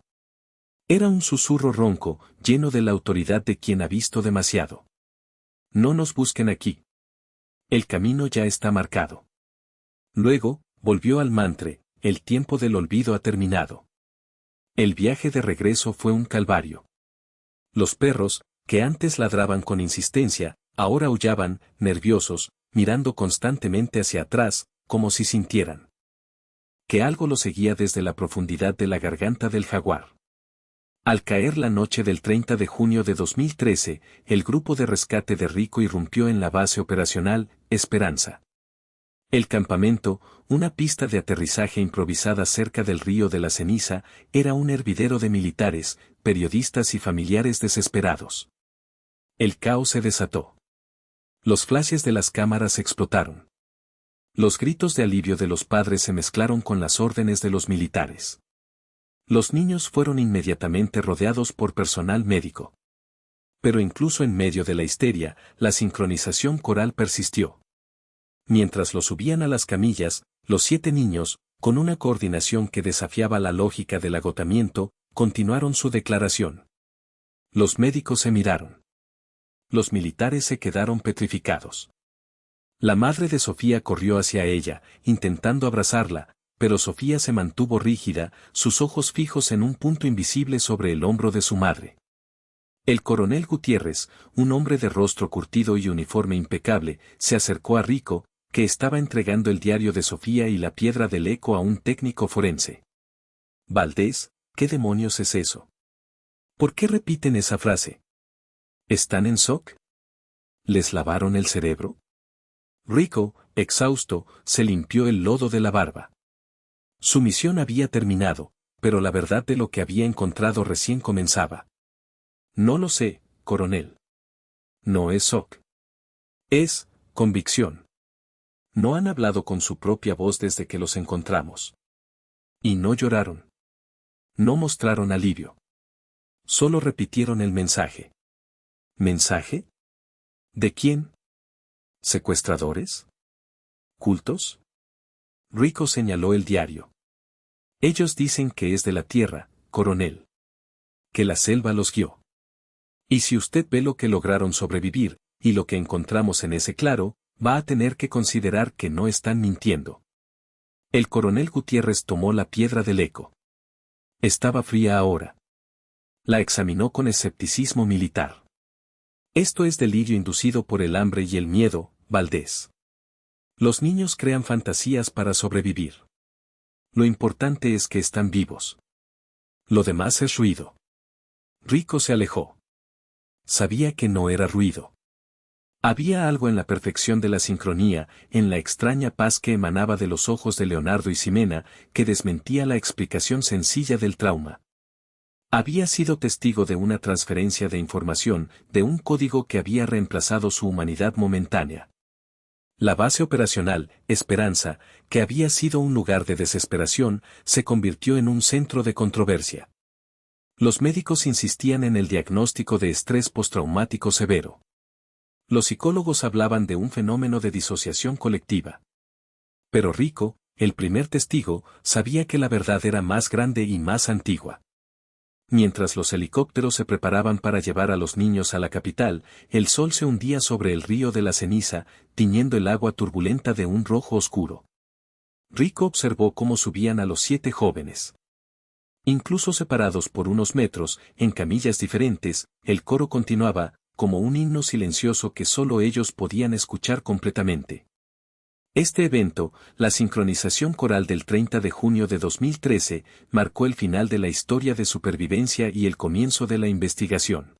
Era un susurro ronco, lleno de la autoridad de quien ha visto demasiado. No nos busquen aquí. El camino ya está marcado. Luego, volvió al mantre, el tiempo del olvido ha terminado. El viaje de regreso fue un calvario. Los perros, que antes ladraban con insistencia, ahora aullaban, nerviosos, mirando constantemente hacia atrás, como si sintieran que algo lo seguía desde la profundidad de la garganta del jaguar. Al caer la noche del 30 de junio de 2013, el grupo de rescate de Rico irrumpió en la base operacional Esperanza. El campamento, una pista de aterrizaje improvisada cerca del río de la Ceniza, era un hervidero de militares, periodistas y familiares desesperados. El caos se desató. Los flashes de las cámaras explotaron. Los gritos de alivio de los padres se mezclaron con las órdenes de los militares. Los niños fueron inmediatamente rodeados por personal médico. Pero incluso en medio de la histeria, la sincronización coral persistió. Mientras los subían a las camillas, los 7 niños, con una coordinación que desafiaba la lógica del agotamiento, continuaron su declaración. Los médicos se miraron. Los militares se quedaron petrificados. La madre de Sofía corrió hacia ella, intentando abrazarla, pero Sofía se mantuvo rígida, sus ojos fijos en un punto invisible sobre el hombro de su madre. El coronel Gutiérrez, un hombre de rostro curtido y uniforme impecable, se acercó a Rico, que estaba entregando el diario de Sofía y la piedra del eco a un técnico forense. Valdés, ¿qué demonios es eso? ¿Por qué repiten esa frase? ¿Están en shock? ¿Les lavaron el cerebro? Rico, exhausto, se limpió el lodo de la barba. Su misión había terminado, pero la verdad de lo que había encontrado recién comenzaba. No lo sé, coronel. No es shock. Es convicción. No han hablado con su propia voz desde que los encontramos. Y no lloraron. No mostraron alivio. Solo repitieron el mensaje. ¿Mensaje? ¿De quién? ¿Secuestradores? ¿Cultos? Rico señaló el diario. Ellos dicen que es de la tierra, coronel. Que la selva los guió. Y si usted ve lo que lograron sobrevivir, y lo que encontramos en ese claro, va a tener que considerar que no están mintiendo. El coronel Gutiérrez tomó la piedra del eco. Estaba fría ahora. La examinó con escepticismo militar. Esto es delirio inducido por el hambre y el miedo, Valdés. Los niños crean fantasías para sobrevivir. Lo importante es que están vivos. Lo demás es ruido. Rico se alejó. Sabía que no era ruido. Había algo en la perfección de la sincronía, en la extraña paz que emanaba de los ojos de Leonardo y Ximena, que desmentía la explicación sencilla del trauma. Había sido testigo de una transferencia de información, de un código que había reemplazado su humanidad momentánea. La base operacional, Esperanza, que había sido un lugar de desesperación, se convirtió en un centro de controversia. Los médicos insistían en el diagnóstico de estrés postraumático severo. Los psicólogos hablaban de un fenómeno de disociación colectiva. Pero Rico, el primer testigo, sabía que la verdad era más grande y más antigua. Mientras los helicópteros se preparaban para llevar a los niños a la capital, el sol se hundía sobre el río de la Ceniza, tiñendo el agua turbulenta de un rojo oscuro. Rico observó cómo subían a los 7 jóvenes. Incluso separados por unos metros, en camillas diferentes, el coro continuaba, como un himno silencioso que solo ellos podían escuchar completamente. Este evento, la sincronización coral del 30 de junio de 2013, marcó el final de la historia de supervivencia y el comienzo de la investigación.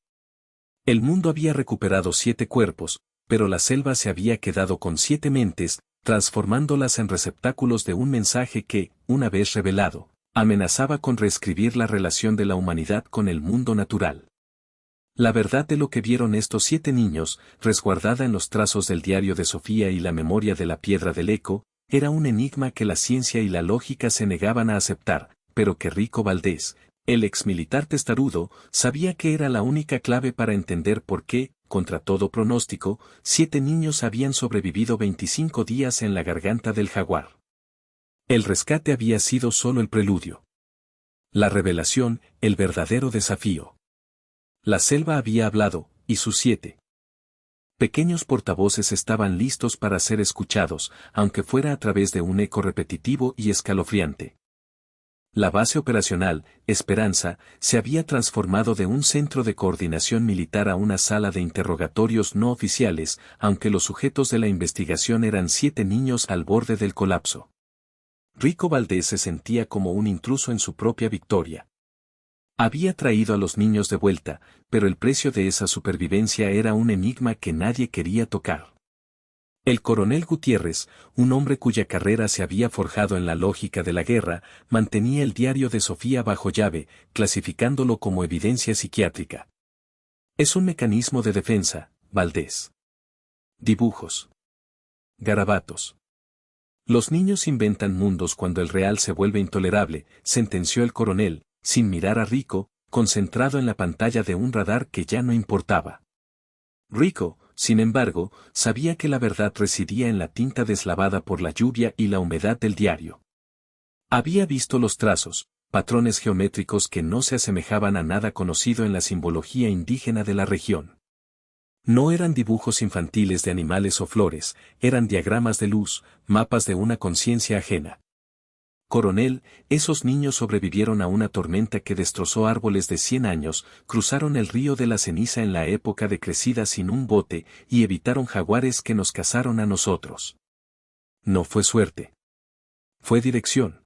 El mundo había recuperado 7 cuerpos, pero la selva se había quedado con 7 mentes, transformándolas en receptáculos de un mensaje que, una vez revelado, amenazaba con reescribir la relación de la humanidad con el mundo natural. La verdad de lo que vieron estos 7 niños, resguardada en los trazos del diario de Sofía y la memoria de la piedra del eco, era un enigma que la ciencia y la lógica se negaban a aceptar, pero que Rico Valdés, el exmilitar testarudo, sabía que era la única clave para entender por qué, contra todo pronóstico, 7 niños habían sobrevivido 25 días en la garganta del jaguar. El rescate había sido solo el preludio. La revelación, el verdadero desafío. La selva había hablado, y sus 7 Pequeños portavoces estaban listos para ser escuchados, aunque fuera a través de un eco repetitivo y escalofriante. La base operacional, Esperanza, se había transformado de un centro de coordinación militar a una sala de interrogatorios no oficiales, aunque los sujetos de la investigación eran 7 niños al borde del colapso. Rico Valdés se sentía como un intruso en su propia victoria. Había traído a los niños de vuelta, pero el precio de esa supervivencia era un enigma que nadie quería tocar. El coronel Gutiérrez, un hombre cuya carrera se había forjado en la lógica de la guerra, mantenía el diario de Sofía bajo llave, clasificándolo como evidencia psiquiátrica. Es un mecanismo de defensa, Valdés. Dibujos. Garabatos. Los niños inventan mundos cuando el real se vuelve intolerable, sentenció el coronel, sin mirar a Rico, concentrado en la pantalla de un radar que ya no importaba. Rico, sin embargo, sabía que la verdad residía en la tinta deslavada por la lluvia y la humedad del diario. Había visto los trazos, patrones geométricos que no se asemejaban a nada conocido en la simbología indígena de la región. No eran dibujos infantiles de animales o flores, eran diagramas de luz, mapas de una conciencia ajena. Coronel, esos niños sobrevivieron a una tormenta que destrozó árboles de 100 años, cruzaron el río de la ceniza en la época de crecida sin un bote y evitaron jaguares que nos cazaron a nosotros. No fue suerte. Fue dirección.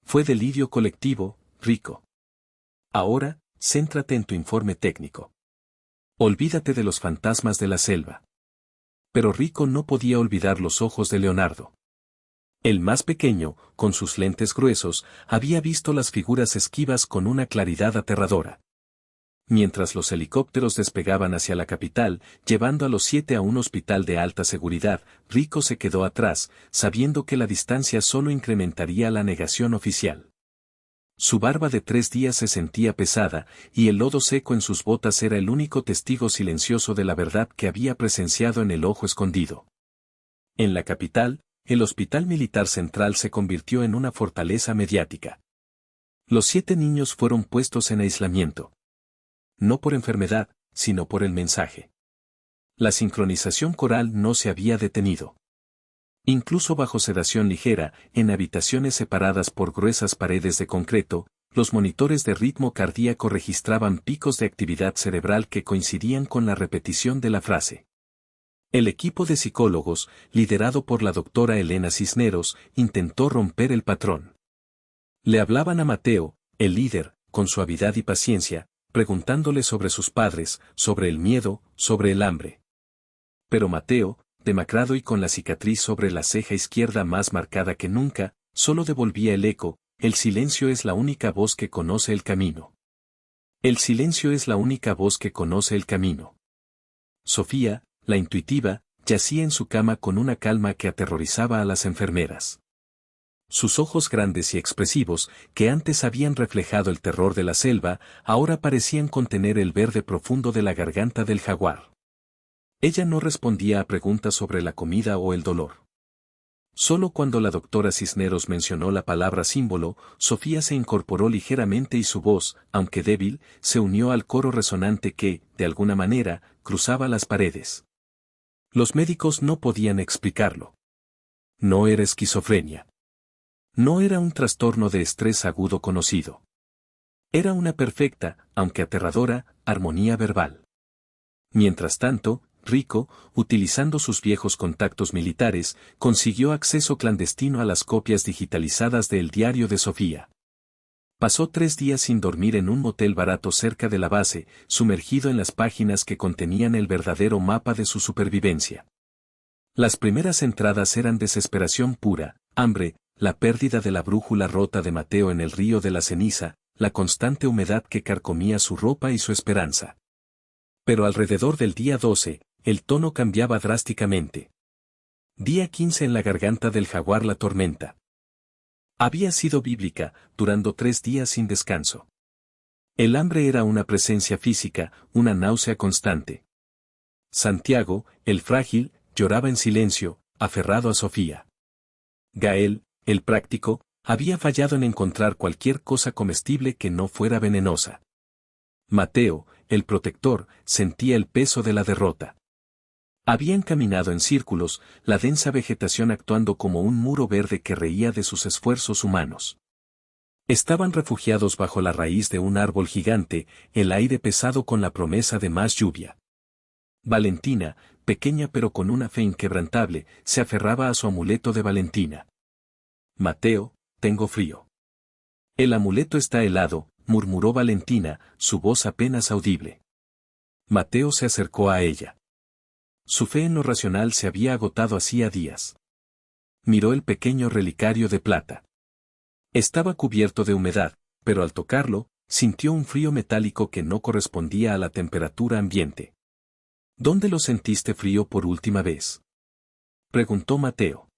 Fue delirio colectivo, Rico. Ahora, céntrate en tu informe técnico. Olvídate de los fantasmas de la selva. Pero Rico no podía olvidar los ojos de Leonardo. El más pequeño, con sus lentes gruesos, había visto las figuras esquivas con una claridad aterradora. Mientras los helicópteros despegaban hacia la capital, llevando a los 7 a un hospital de alta seguridad, Rico se quedó atrás, sabiendo que la distancia solo incrementaría la negación oficial. Su barba de 3 días se sentía pesada, y el lodo seco en sus botas era el único testigo silencioso de la verdad que había presenciado en el ojo escondido. En la capital, el Hospital Militar Central se convirtió en una fortaleza mediática. Los 7 niños fueron puestos en aislamiento. No por enfermedad, sino por el mensaje. La sincronización coral no se había detenido. Incluso bajo sedación ligera, en habitaciones separadas por gruesas paredes de concreto, los monitores de ritmo cardíaco registraban picos de actividad cerebral que coincidían con la repetición de la frase. El equipo de psicólogos, liderado por la doctora Elena Cisneros, intentó romper el patrón. Le hablaban a Mateo, el líder, con suavidad y paciencia, preguntándole sobre sus padres, sobre el miedo, sobre el hambre. Pero Mateo, demacrado y con la cicatriz sobre la ceja izquierda más marcada que nunca, solo devolvía el eco: el silencio es la única voz que conoce el camino. El silencio es la única voz que conoce el camino. Sofía, la intuitiva, yacía en su cama con una calma que aterrorizaba a las enfermeras. Sus ojos grandes y expresivos, que antes habían reflejado el terror de la selva, ahora parecían contener el verde profundo de la garganta del jaguar. Ella no respondía a preguntas sobre la comida o el dolor. Solo cuando la doctora Cisneros mencionó la palabra símbolo, Sofía se incorporó ligeramente y su voz, aunque débil, se unió al coro resonante que, de alguna manera, cruzaba las paredes. Los médicos no podían explicarlo. No era esquizofrenia. No era un trastorno de estrés agudo conocido. Era una perfecta, aunque aterradora, armonía verbal. Mientras tanto, Rico, utilizando sus viejos contactos militares, consiguió acceso clandestino a las copias digitalizadas del diario de Sofía. Pasó 3 días sin dormir en un motel barato cerca de la base, sumergido en las páginas que contenían el verdadero mapa de su supervivencia. Las primeras entradas eran desesperación pura, hambre, la pérdida de la brújula rota de Mateo en el río de la ceniza, la constante humedad que carcomía su ropa y su esperanza. Pero alrededor del día 12, el tono cambiaba drásticamente. Día 15 en la garganta del jaguar la tormenta. Había sido bíblica, durando 3 días sin descanso. El hambre era una presencia física, una náusea constante. Santiago, el frágil, lloraba en silencio, aferrado a Sofía. Gael, el práctico, había fallado en encontrar cualquier cosa comestible que no fuera venenosa. Mateo, el protector, sentía el peso de la derrota. Habían caminado en círculos, la densa vegetación actuando como un muro verde que reía de sus esfuerzos humanos. Estaban refugiados bajo la raíz de un árbol gigante, el aire pesado con la promesa de más lluvia. Valentina, pequeña pero con una fe inquebrantable, se aferraba a su amuleto de Valentina. Mateo, tengo frío. El amuleto está helado, murmuró Valentina, su voz apenas audible. Mateo se acercó a ella. Su fe en lo racional se había agotado hacía días. Miró el pequeño relicario de plata. Estaba cubierto de humedad, pero al tocarlo, sintió un frío metálico que no correspondía a la temperatura ambiente. ¿Dónde lo sentiste frío por última vez?, preguntó Mateo.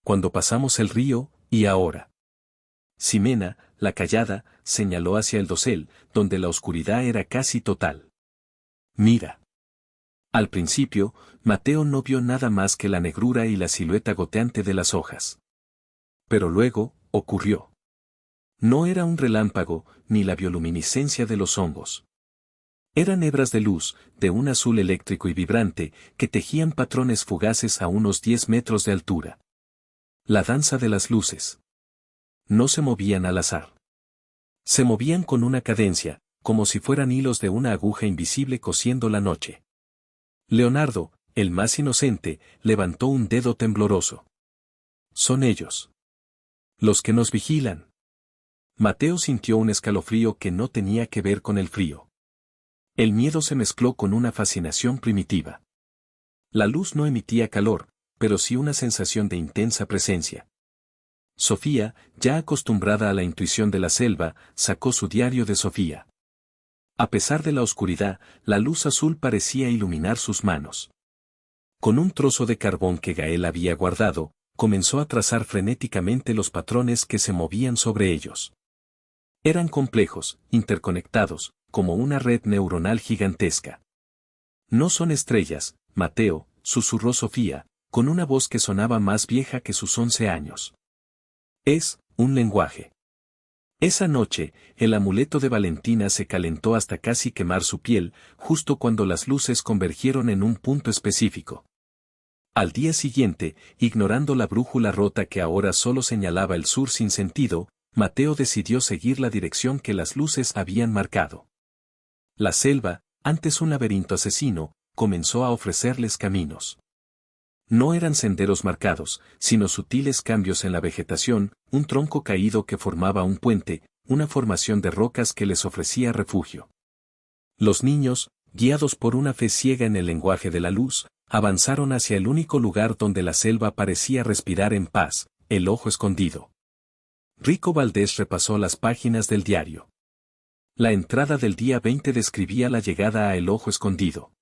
Cuando pasamos el río, y ahora. Ximena, la callada, señaló hacia el dosel, donde la oscuridad era casi total. Mira. Al principio, Mateo no vio nada más que la negrura y la silueta goteante de las hojas. Pero luego, ocurrió. No era un relámpago, ni la bioluminiscencia de los hongos. Eran hebras de luz, de un azul eléctrico y vibrante, que tejían patrones fugaces a unos 10 metros de altura. La danza de las luces. No se movían al azar. Se movían con una cadencia, como si fueran hilos de una aguja invisible cosiendo la noche. Leonardo, el más inocente, levantó un dedo tembloroso. Son ellos. Los que nos vigilan. Mateo sintió un escalofrío que no tenía que ver con el frío. El miedo se mezcló con una fascinación primitiva. La luz no emitía calor, pero sí una sensación de intensa presencia. Sofía, ya acostumbrada a la intuición de la selva, sacó su diario de Sofía. A pesar de la oscuridad, la luz azul parecía iluminar sus manos. Con un trozo de carbón que Gael había guardado, comenzó a trazar frenéticamente los patrones que se movían sobre ellos. Eran complejos, interconectados, como una red neuronal gigantesca. No son estrellas, Mateo, susurró Sofía, con una voz que sonaba más vieja que sus 11 años. Es un lenguaje. Esa noche, el amuleto de Valentina se calentó hasta casi quemar su piel, justo cuando las luces convergieron en un punto específico. Al día siguiente, ignorando la brújula rota que ahora solo señalaba el sur sin sentido, Mateo decidió seguir la dirección que las luces habían marcado. La selva, antes un laberinto asesino, comenzó a ofrecerles caminos. No eran senderos marcados, sino sutiles cambios en la vegetación, un tronco caído que formaba un puente, una formación de rocas que les ofrecía refugio. Los niños, guiados por una fe ciega en el lenguaje de la luz, avanzaron hacia el único lugar donde la selva parecía respirar en paz, el ojo escondido. Rico Valdés repasó las páginas del diario. La entrada del día 20 describía la llegada a el ojo escondido.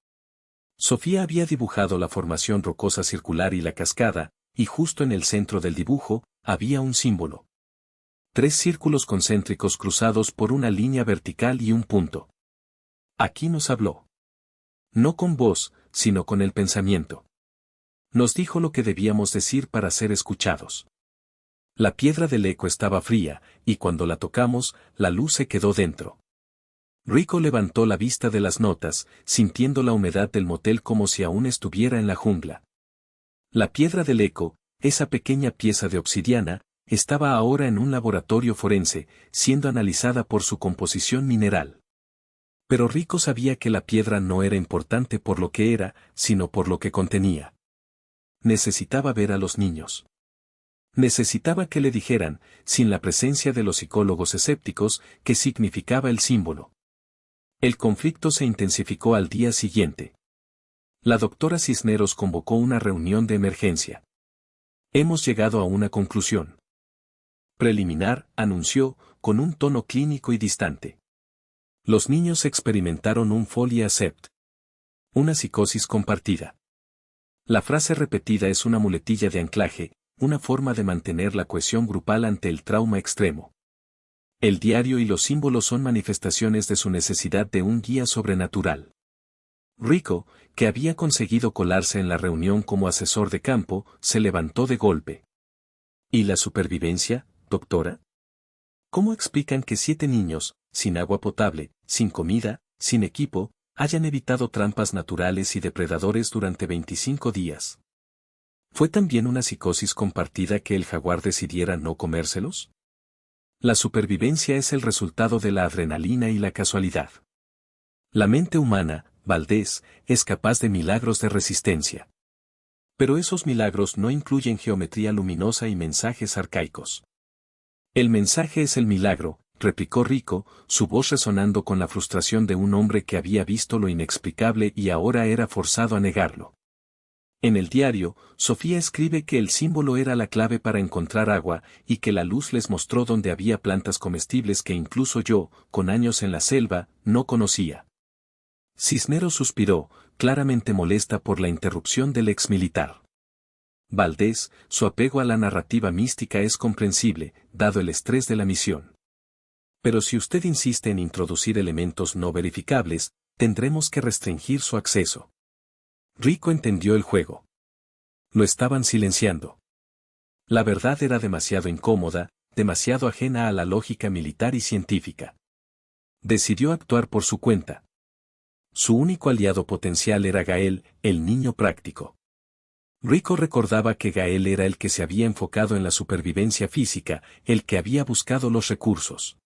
Sofía había dibujado la formación rocosa circular y la cascada, y justo en el centro del dibujo, había un símbolo. 3 círculos concéntricos cruzados por una línea vertical y un punto. Aquí nos habló. No con voz, sino con el pensamiento. Nos dijo lo que debíamos decir para ser escuchados. La piedra del eco estaba fría, y cuando la tocamos, la luz se quedó dentro. Rico levantó la vista de las notas, sintiendo la humedad del motel como si aún estuviera en la jungla. La piedra del eco, esa pequeña pieza de obsidiana, estaba ahora en un laboratorio forense, siendo analizada por su composición mineral. Pero Rico sabía que la piedra no era importante por lo que era, sino por lo que contenía. Necesitaba ver a los niños. Necesitaba que le dijeran, sin la presencia de los psicólogos escépticos, qué significaba el símbolo. El conflicto se intensificó al día siguiente. La doctora Cisneros convocó una reunión de emergencia. Hemos llegado a una conclusión preliminar, anunció, con un tono clínico y distante. Los niños experimentaron un folie à sept. Una psicosis compartida. La frase repetida es una muletilla de anclaje, una forma de mantener la cohesión grupal ante el trauma extremo. El diario y los símbolos son manifestaciones de su necesidad de un guía sobrenatural. Rico, que había conseguido colarse en la reunión como asesor de campo, se levantó de golpe. ¿Y la supervivencia, doctora? ¿Cómo explican que 7 niños, sin agua potable, sin comida, sin equipo, hayan evitado trampas naturales y depredadores durante 25 días. ¿Fue también una psicosis compartida que el jaguar decidiera no comérselos? La supervivencia es el resultado de la adrenalina y la casualidad. La mente humana, Valdés, es capaz de milagros de resistencia. Pero esos milagros no incluyen geometría luminosa y mensajes arcaicos. El mensaje es el milagro, replicó Rico, su voz resonando con la frustración de un hombre que había visto lo inexplicable y ahora era forzado a negarlo. En el diario, Sofía escribe que el símbolo era la clave para encontrar agua y que la luz les mostró dónde había plantas comestibles que incluso yo, con años en la selva, no conocía. Cisneros suspiró, claramente molesta por la interrupción del exmilitar. Valdés, su apego a la narrativa mística es comprensible, dado el estrés de la misión. Pero si usted insiste en introducir elementos no verificables, tendremos que restringir su acceso. Rico entendió el juego. Lo estaban silenciando. La verdad era demasiado incómoda, demasiado ajena a la lógica militar y científica. Decidió actuar por su cuenta. Su único aliado potencial era Gael, el niño práctico. Rico recordaba que Gael era el que se había enfocado en la supervivencia física, el que había buscado los recursos.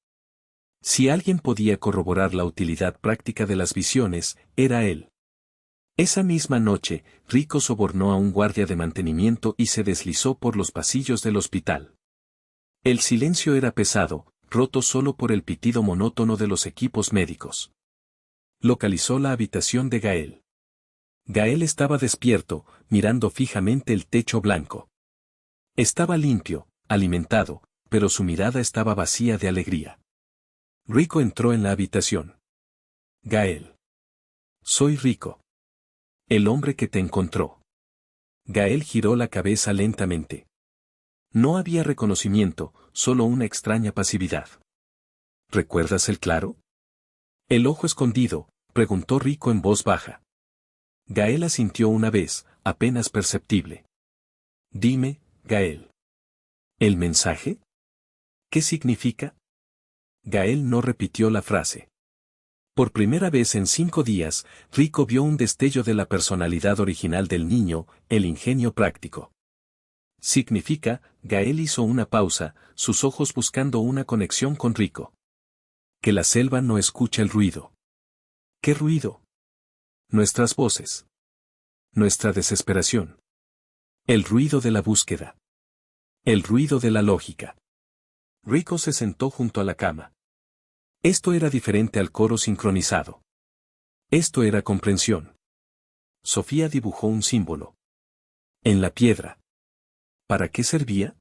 Si alguien podía corroborar la utilidad práctica de las visiones, era él. Esa misma noche, Rico sobornó a un guardia de mantenimiento y se deslizó por los pasillos del hospital. El silencio era pesado, roto solo por el pitido monótono de los equipos médicos. Localizó la habitación de Gael. Gael estaba despierto, mirando fijamente el techo blanco. Estaba limpio, alimentado, pero su mirada estaba vacía de alegría. Rico entró en la habitación. Gael. Soy Rico. El hombre que te encontró. Gael giró la cabeza lentamente. No había reconocimiento, solo una extraña pasividad. ¿Recuerdas el claro? El ojo escondido, preguntó Rico en voz baja. Gael asintió una vez, apenas perceptible. Dime, Gael. ¿El mensaje? ¿Qué significa? Gael no repitió la frase. Por primera vez en 5 días, Rico vio un destello de la personalidad original del niño, el ingenio práctico. Significa, Gael hizo una pausa, sus ojos buscando una conexión con Rico. Que la selva no escucha el ruido. ¿Qué ruido? Nuestras voces. Nuestra desesperación. El ruido de la búsqueda. El ruido de la lógica. Rico se sentó junto a la cama. Esto era diferente al coro sincronizado. Esto era comprensión. Sofía dibujó un símbolo. En la piedra. ¿Para qué servía?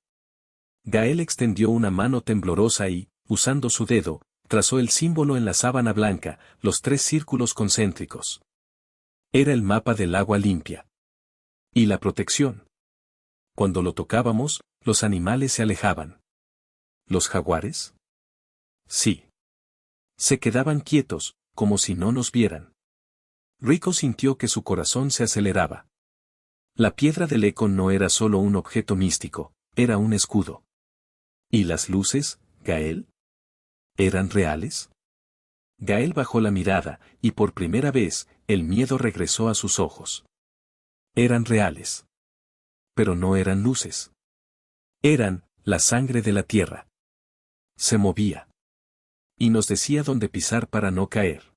Gael extendió una mano temblorosa y, usando su dedo, trazó el símbolo en la sábana blanca, los 3 círculos concéntricos. Era el mapa del agua limpia. Y la protección. Cuando lo tocábamos, los animales se alejaban. ¿Los jaguares? Sí. Se quedaban quietos, como si no nos vieran. Rico sintió que su corazón se aceleraba. La piedra del eco no era solo un objeto místico, era un escudo. ¿Y las luces, Gael? ¿Eran reales? Gael bajó la mirada, y por primera vez, el miedo regresó a sus ojos. Eran reales. Pero no eran luces. Eran la sangre de la tierra. Se movía. Y nos decía dónde pisar para no caer.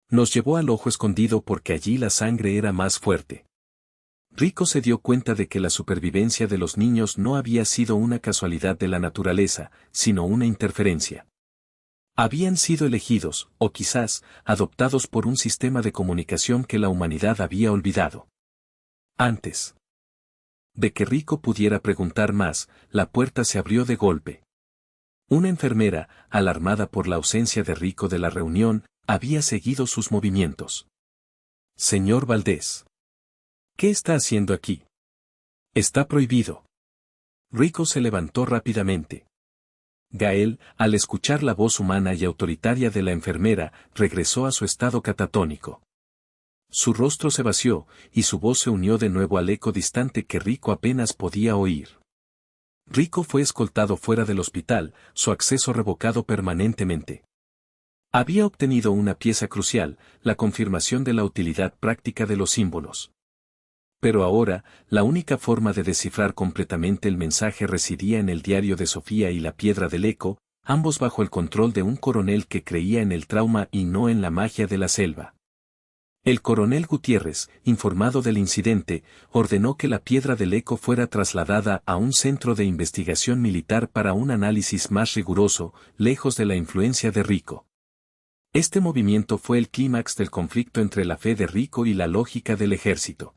Nos llevó al ojo escondido porque allí la sangre era más fuerte. Rico se dio cuenta de que la supervivencia de los niños no había sido una casualidad de la naturaleza, sino una interferencia. Habían sido elegidos, o quizás, adoptados por un sistema de comunicación que la humanidad había olvidado. Antes de que Rico pudiera preguntar más, la puerta se abrió de golpe. Una enfermera, alarmada por la ausencia de Rico de la reunión, había seguido sus movimientos. Señor Valdés. ¿Qué está haciendo aquí? Está prohibido. Rico se levantó rápidamente. Gael, al escuchar la voz humana y autoritaria de la enfermera, regresó a su estado catatónico. Su rostro se vació, y su voz se unió de nuevo al eco distante que Rico apenas podía oír. Rico fue escoltado fuera del hospital, su acceso revocado permanentemente. Había obtenido una pieza crucial, la confirmación de la utilidad práctica de los símbolos. Pero ahora, la única forma de descifrar completamente el mensaje residía en el diario de Sofía y la piedra del eco, ambos bajo el control de un coronel que creía en el trauma y no en la magia de la selva. El coronel Gutiérrez, informado del incidente, ordenó que la piedra del eco fuera trasladada a un centro de investigación militar para un análisis más riguroso, lejos de la influencia de Rico. Este movimiento fue el clímax del conflicto entre la fe de Rico y la lógica del ejército.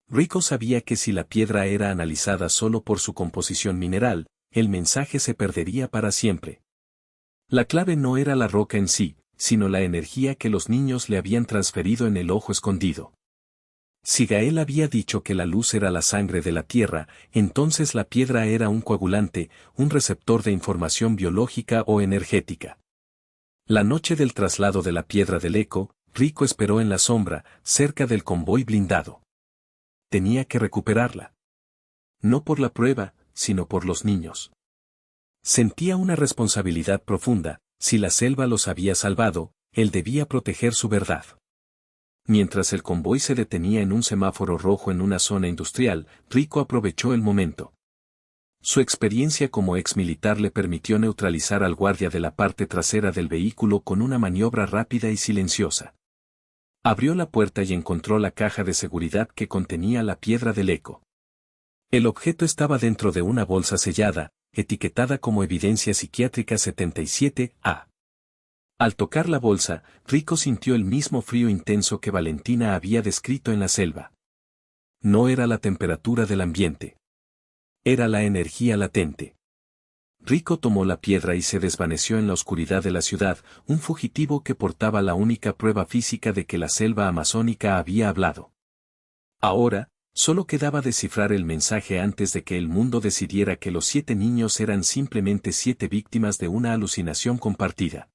Rico sabía que si la piedra era analizada solo por su composición mineral, el mensaje se perdería para siempre. La clave no era la roca en sí, sino la energía que los niños le habían transferido en el ojo escondido. Si Gael había dicho que la luz era la sangre de la tierra, entonces la piedra era un coagulante, un receptor de información biológica o energética. La noche del traslado de la piedra del eco, Rico esperó en la sombra, cerca del convoy blindado. Tenía que recuperarla. No por la prueba, sino por los niños. Sentía una responsabilidad profunda. Si la selva los había salvado, él debía proteger su verdad. Mientras el convoy se detenía en un semáforo rojo en una zona industrial, Rico aprovechó el momento. Su experiencia como ex militar le permitió neutralizar al guardia de la parte trasera del vehículo con una maniobra rápida y silenciosa. Abrió la puerta y encontró la caja de seguridad que contenía la piedra del eco. El objeto estaba dentro de una bolsa sellada, etiquetada como evidencia psiquiátrica 77A. Al tocar la bolsa, Rico sintió el mismo frío intenso que Valentina había descrito en la selva. No era la temperatura del ambiente. Era la energía latente. Rico tomó la piedra y se desvaneció en la oscuridad de la ciudad, un fugitivo que portaba la única prueba física de que la selva amazónica había hablado. Ahora, solo quedaba descifrar el mensaje antes de que el mundo decidiera que los 7 niños eran simplemente 7 víctimas de una alucinación compartida.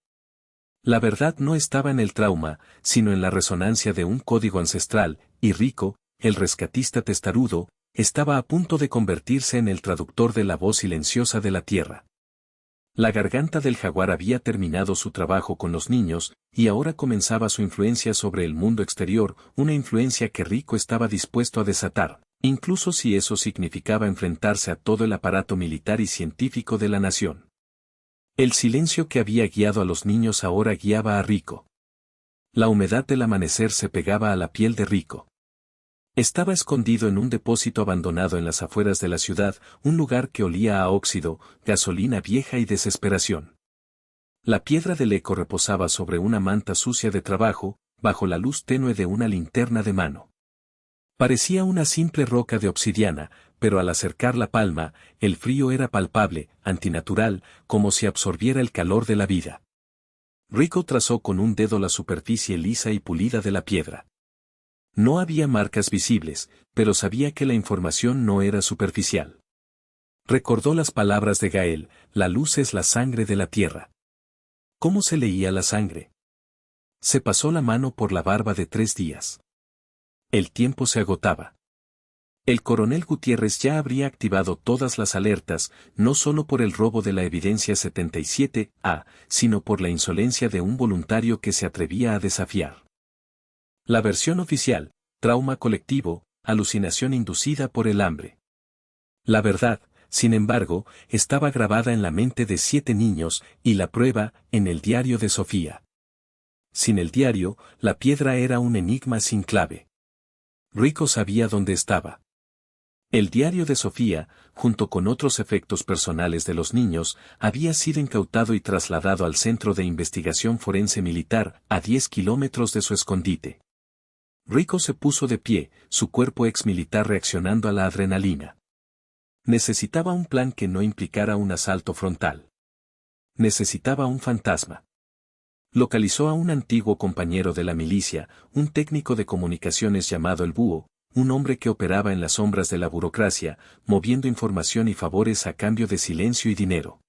La verdad no estaba en el trauma, sino en la resonancia de un código ancestral, y Rico, el rescatista testarudo, estaba a punto de convertirse en el traductor de la voz silenciosa de la tierra. La garganta del jaguar había terminado su trabajo con los niños, y ahora comenzaba su influencia sobre el mundo exterior, una influencia que Rico estaba dispuesto a desatar, incluso si eso significaba enfrentarse a todo el aparato militar y científico de la nación. El silencio que había guiado a los niños ahora guiaba a Rico. La humedad del amanecer se pegaba a la piel de Rico. Estaba escondido en un depósito abandonado en las afueras de la ciudad, un lugar que olía a óxido, gasolina vieja y desesperación. La piedra del eco reposaba sobre una manta sucia de trabajo, bajo la luz tenue de una linterna de mano. Parecía una simple roca de obsidiana, pero al acercar la palma, el frío era palpable, antinatural, como si absorbiera el calor de la vida. Rico trazó con un dedo la superficie lisa y pulida de la piedra. No había marcas visibles, pero sabía que la información no era superficial. Recordó las palabras de Gael: la luz es la sangre de la tierra. ¿Cómo se leía la sangre? Se pasó la mano por la barba de 3 días. El tiempo se agotaba. El coronel Gutiérrez ya habría activado todas las alertas, no solo por el robo de la evidencia 77A, sino por la insolencia de un voluntario que se atrevía a desafiar. La versión oficial: trauma colectivo, alucinación inducida por el hambre. La verdad, sin embargo, estaba grabada en la mente de 7 niños, y la prueba, en el diario de Sofía. Sin el diario, la piedra era un enigma sin clave. Rico sabía dónde estaba. El diario de Sofía, junto con otros efectos personales de los niños, había sido incautado y trasladado al Centro de Investigación Forense Militar, a 10 kilómetros de su escondite. Rico se puso de pie, su cuerpo exmilitar reaccionando a la adrenalina. Necesitaba un plan que no implicara un asalto frontal. Necesitaba un fantasma. Localizó a un antiguo compañero de la milicia, un técnico de comunicaciones llamado el Búho, un hombre que operaba en las sombras de la burocracia, moviendo información y favores a cambio de silencio y dinero.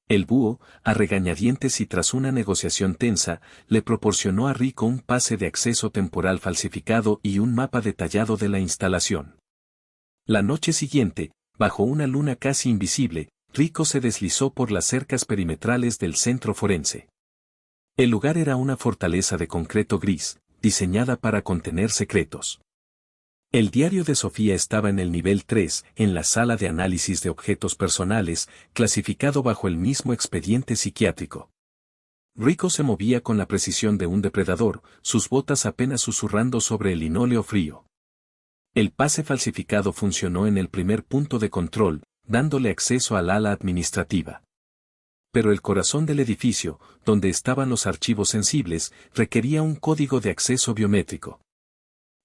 El Búho, a regañadientes y tras una negociación tensa, le proporcionó a Rico un pase de acceso temporal falsificado y un mapa detallado de la instalación. La noche siguiente, bajo una luna casi invisible, Rico se deslizó por las cercas perimetrales del centro forense. El lugar era una fortaleza de concreto gris, diseñada para contener secretos. El diario de Sofía estaba en el nivel 3, en la sala de análisis de objetos personales, clasificado bajo el mismo expediente psiquiátrico. Rico se movía con la precisión de un depredador, sus botas apenas susurrando sobre el linóleo frío. El pase falsificado funcionó en el primer punto de control, dándole acceso al ala administrativa. Pero el corazón del edificio, donde estaban los archivos sensibles, requería un código de acceso biométrico.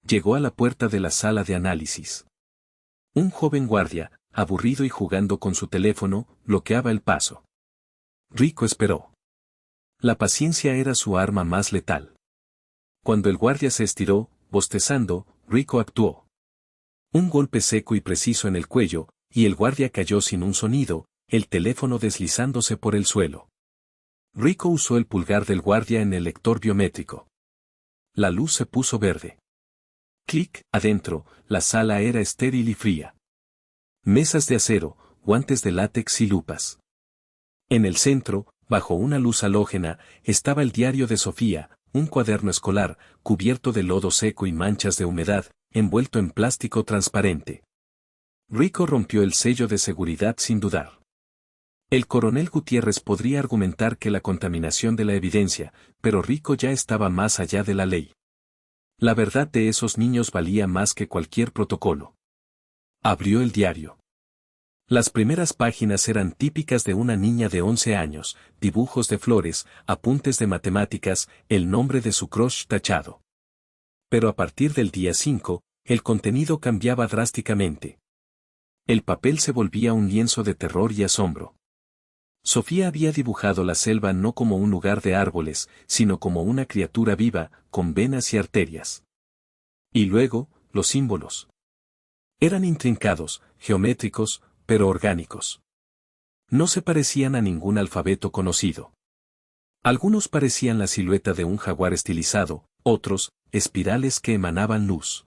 Llegó a la puerta de la sala de análisis. Un joven guardia, aburrido y jugando con su teléfono, bloqueaba el paso. Rico esperó. La paciencia era su arma más letal. Cuando el guardia se estiró, bostezando, Rico actuó. Un golpe seco y preciso en el cuello, y el guardia cayó sin un sonido, el teléfono deslizándose por el suelo. Rico usó el pulgar del guardia en el lector biométrico. La luz se puso verde. Clic, adentro, la sala era estéril y fría. Mesas de acero, guantes de látex y lupas. En el centro, bajo una luz halógena, estaba el diario de Sofía, un cuaderno escolar, cubierto de lodo seco y manchas de humedad, envuelto en plástico transparente. Rico rompió el sello de seguridad sin dudar. El coronel Gutiérrez podría argumentar que la contaminación de la evidencia, pero Rico ya estaba más allá de la ley. La verdad de esos niños valía más que cualquier protocolo. Abrió el diario. Las primeras páginas eran típicas de una niña de 11 años, dibujos de flores, apuntes de matemáticas, el nombre de su crush tachado. Pero a partir del día 5, el contenido cambiaba drásticamente. El papel se volvía un lienzo de terror y asombro. Sofía había dibujado la selva no como un lugar de árboles, sino como una criatura viva, con venas y arterias. Y luego, los símbolos. Eran intrincados, geométricos, pero orgánicos. No se parecían a ningún alfabeto conocido. Algunos parecían la silueta de un jaguar estilizado, otros, espirales que emanaban luz.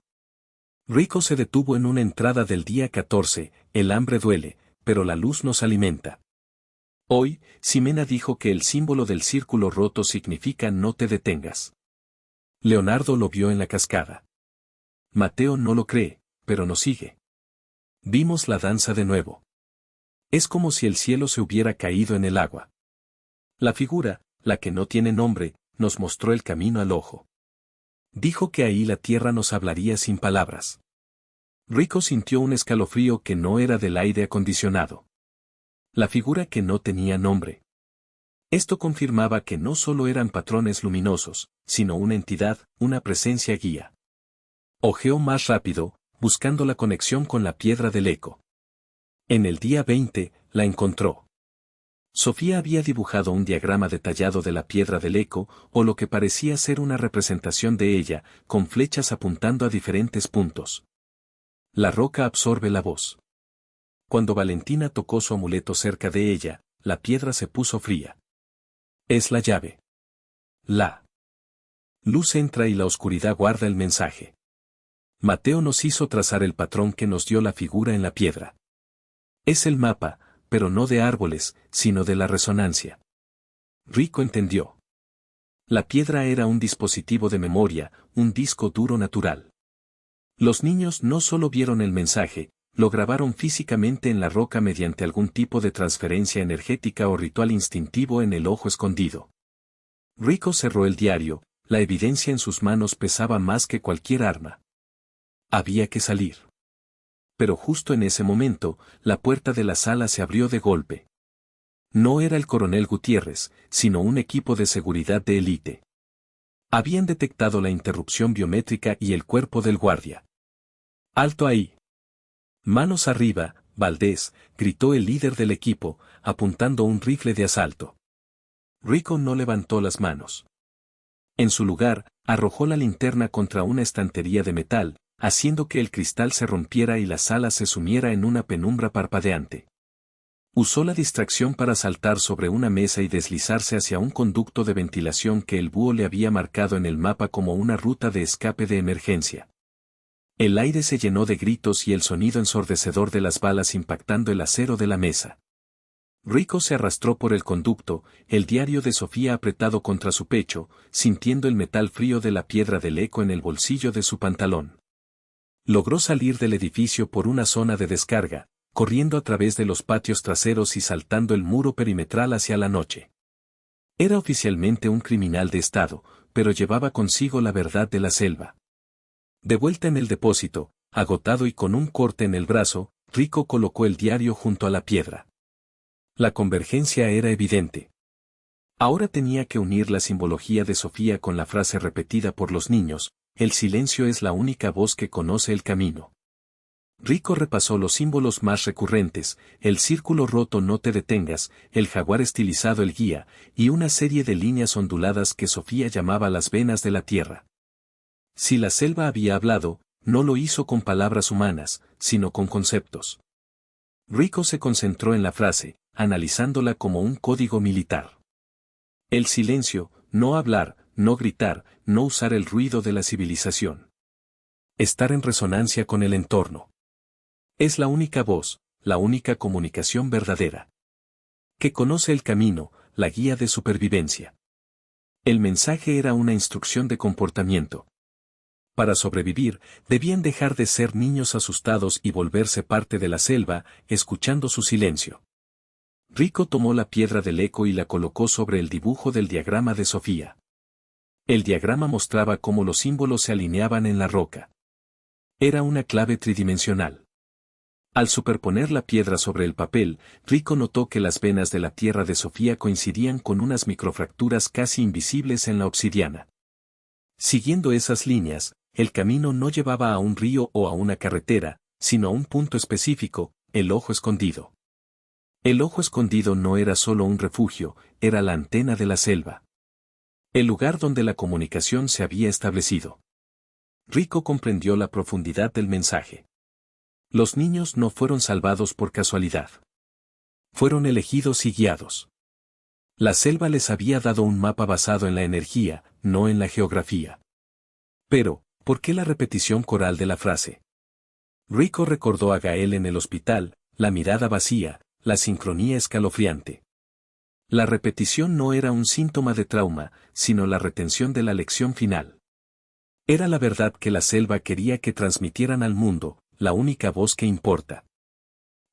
Rico se detuvo en una entrada del día 14, el hambre duele, pero la luz nos alimenta. Hoy, Ximena dijo que el símbolo del círculo roto significa no te detengas. Leonardo lo vio en la cascada. Mateo no lo cree, pero nos sigue. Vimos la danza de nuevo. Es como si el cielo se hubiera caído en el agua. La figura, la que no tiene nombre, nos mostró el camino al ojo. Dijo que ahí la tierra nos hablaría sin palabras. Rico sintió un escalofrío que no era del aire acondicionado. La figura que no tenía nombre. Esto confirmaba que no solo eran patrones luminosos, sino una entidad, una presencia guía. Ojeó más rápido, buscando la conexión con la piedra del eco. En el día 20, la encontró. Sofía había dibujado un diagrama detallado de la piedra del eco, o lo que parecía ser una representación de ella, con flechas apuntando a diferentes puntos. La roca absorbe la voz. Cuando Valentina tocó su amuleto cerca de ella, la piedra se puso fría. Es la llave. La luz entra y la oscuridad guarda el mensaje. Mateo nos hizo trazar el patrón que nos dio la figura en la piedra. Es el mapa, pero no de árboles, sino de la resonancia. Rico entendió. La piedra era un dispositivo de memoria, un disco duro natural. Los niños no solo vieron el mensaje, lo grabaron físicamente en la roca mediante algún tipo de transferencia energética o ritual instintivo en el ojo escondido. Rico cerró el diario, la evidencia en sus manos pesaba más que cualquier arma. Había que salir. Pero justo en ese momento, la puerta de la sala se abrió de golpe. No era el coronel Gutiérrez, sino un equipo de seguridad de élite. Habían detectado la interrupción biométrica y el cuerpo del guardia. ¡Alto ahí! Manos arriba, Valdés, gritó el líder del equipo, apuntando un rifle de asalto. Rico no levantó las manos. En su lugar, arrojó la linterna contra una estantería de metal, haciendo que el cristal se rompiera y la sala se sumiera en una penumbra parpadeante. Usó la distracción para saltar sobre una mesa y deslizarse hacia un conducto de ventilación que el búho le había marcado en el mapa como una ruta de escape de emergencia. El aire se llenó de gritos y el sonido ensordecedor de las balas impactando el acero de la mesa. Rico se arrastró por el conducto, el diario de Sofía apretado contra su pecho, sintiendo el metal frío de la piedra del eco en el bolsillo de su pantalón. Logró salir del edificio por una zona de descarga, corriendo a través de los patios traseros y saltando el muro perimetral hacia la noche. Era oficialmente un criminal de Estado, pero llevaba consigo la verdad de la selva. De vuelta en el depósito, agotado y con un corte en el brazo, Rico colocó el diario junto a la piedra. La convergencia era evidente. Ahora tenía que unir la simbología de Sofía con la frase repetida por los niños: el silencio es la única voz que conoce el camino. Rico repasó los símbolos más recurrentes: el círculo roto no te detengas, el jaguar estilizado el guía, y una serie de líneas onduladas que Sofía llamaba las venas de la tierra. Si la selva había hablado, no lo hizo con palabras humanas, sino con conceptos. Rico se concentró en la frase, analizándola como un código militar. El silencio, no hablar, no gritar, no usar el ruido de la civilización. Estar en resonancia con el entorno. Es la única voz, la única comunicación verdadera. Que conoce el camino, la guía de supervivencia. El mensaje era una instrucción de comportamiento. Para sobrevivir, debían dejar de ser niños asustados y volverse parte de la selva, escuchando su silencio. Rico tomó la piedra del eco y la colocó sobre el dibujo del diagrama de Sofía. El diagrama mostraba cómo los símbolos se alineaban en la roca. Era una clave tridimensional. Al superponer la piedra sobre el papel, Rico notó que las venas de la tierra de Sofía coincidían con unas microfracturas casi invisibles en la obsidiana. Siguiendo esas líneas, el camino no llevaba a un río o a una carretera, sino a un punto específico: el ojo escondido. El ojo escondido no era solo un refugio, era la antena de la selva. El lugar donde la comunicación se había establecido. Rico comprendió la profundidad del mensaje. Los niños no fueron salvados por casualidad. Fueron elegidos y guiados. La selva les había dado un mapa basado en la energía, no en la geografía. Pero, ¿por qué la repetición coral de la frase? Rico recordó a Gael en el hospital, la mirada vacía, la sincronía escalofriante. La repetición no era un síntoma de trauma, sino la retención de la lección final. Era la verdad que la selva quería que transmitieran al mundo, la única voz que importa.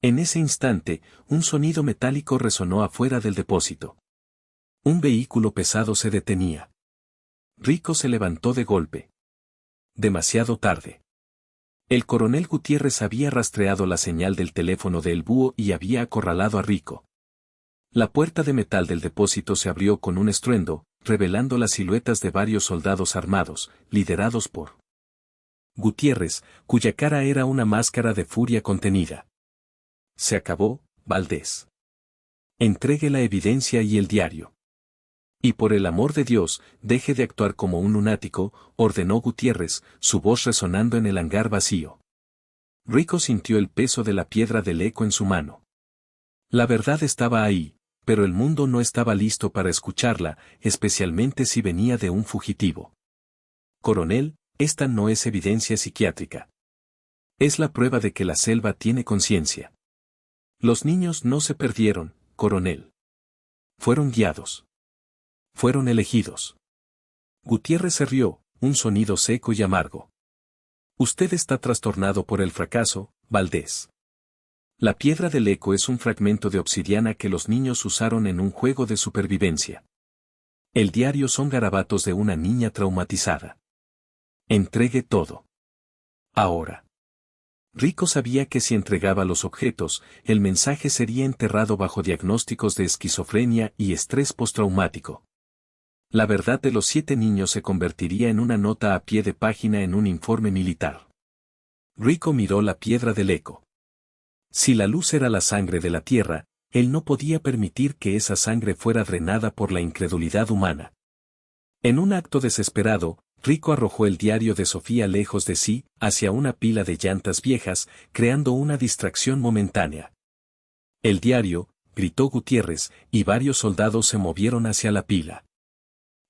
En ese instante, un sonido metálico resonó afuera del depósito. Un vehículo pesado se detenía. Rico se levantó de golpe. Demasiado tarde. El coronel Gutiérrez había rastreado la señal del teléfono de El Búho y había acorralado a Rico. La puerta de metal del depósito se abrió con un estruendo, revelando las siluetas de varios soldados armados, liderados por Gutiérrez, cuya cara era una máscara de furia contenida. Se acabó, Valdés. Entregue la evidencia y el diario. Y por el amor de Dios, deje de actuar como un lunático, ordenó Gutiérrez, su voz resonando en el hangar vacío. Rico sintió el peso de la piedra del eco en su mano. La verdad estaba ahí, pero el mundo no estaba listo para escucharla, especialmente si venía de un fugitivo. Coronel, esta no es evidencia psiquiátrica. Es la prueba de que la selva tiene conciencia. Los niños no se perdieron, coronel. Fueron guiados. Fueron elegidos. Gutiérrez se rió, un sonido seco y amargo. Usted está trastornado por el fracaso, Valdés. La piedra del eco es un fragmento de obsidiana que los niños usaron en un juego de supervivencia. El diario son garabatos de una niña traumatizada. Entregue todo. Ahora. Rico sabía que si entregaba los objetos, el mensaje sería enterrado bajo diagnósticos de esquizofrenia y estrés postraumático. La verdad de los 7 niños se convertiría en una nota a pie de página en un informe militar. Rico miró la piedra del eco. Si la luz era la sangre de la tierra, él no podía permitir que esa sangre fuera drenada por la incredulidad humana. En un acto desesperado, Rico arrojó el diario de Sofía lejos de sí, hacia una pila de llantas viejas, creando una distracción momentánea. El diario, gritó Gutiérrez, y varios soldados se movieron hacia la pila.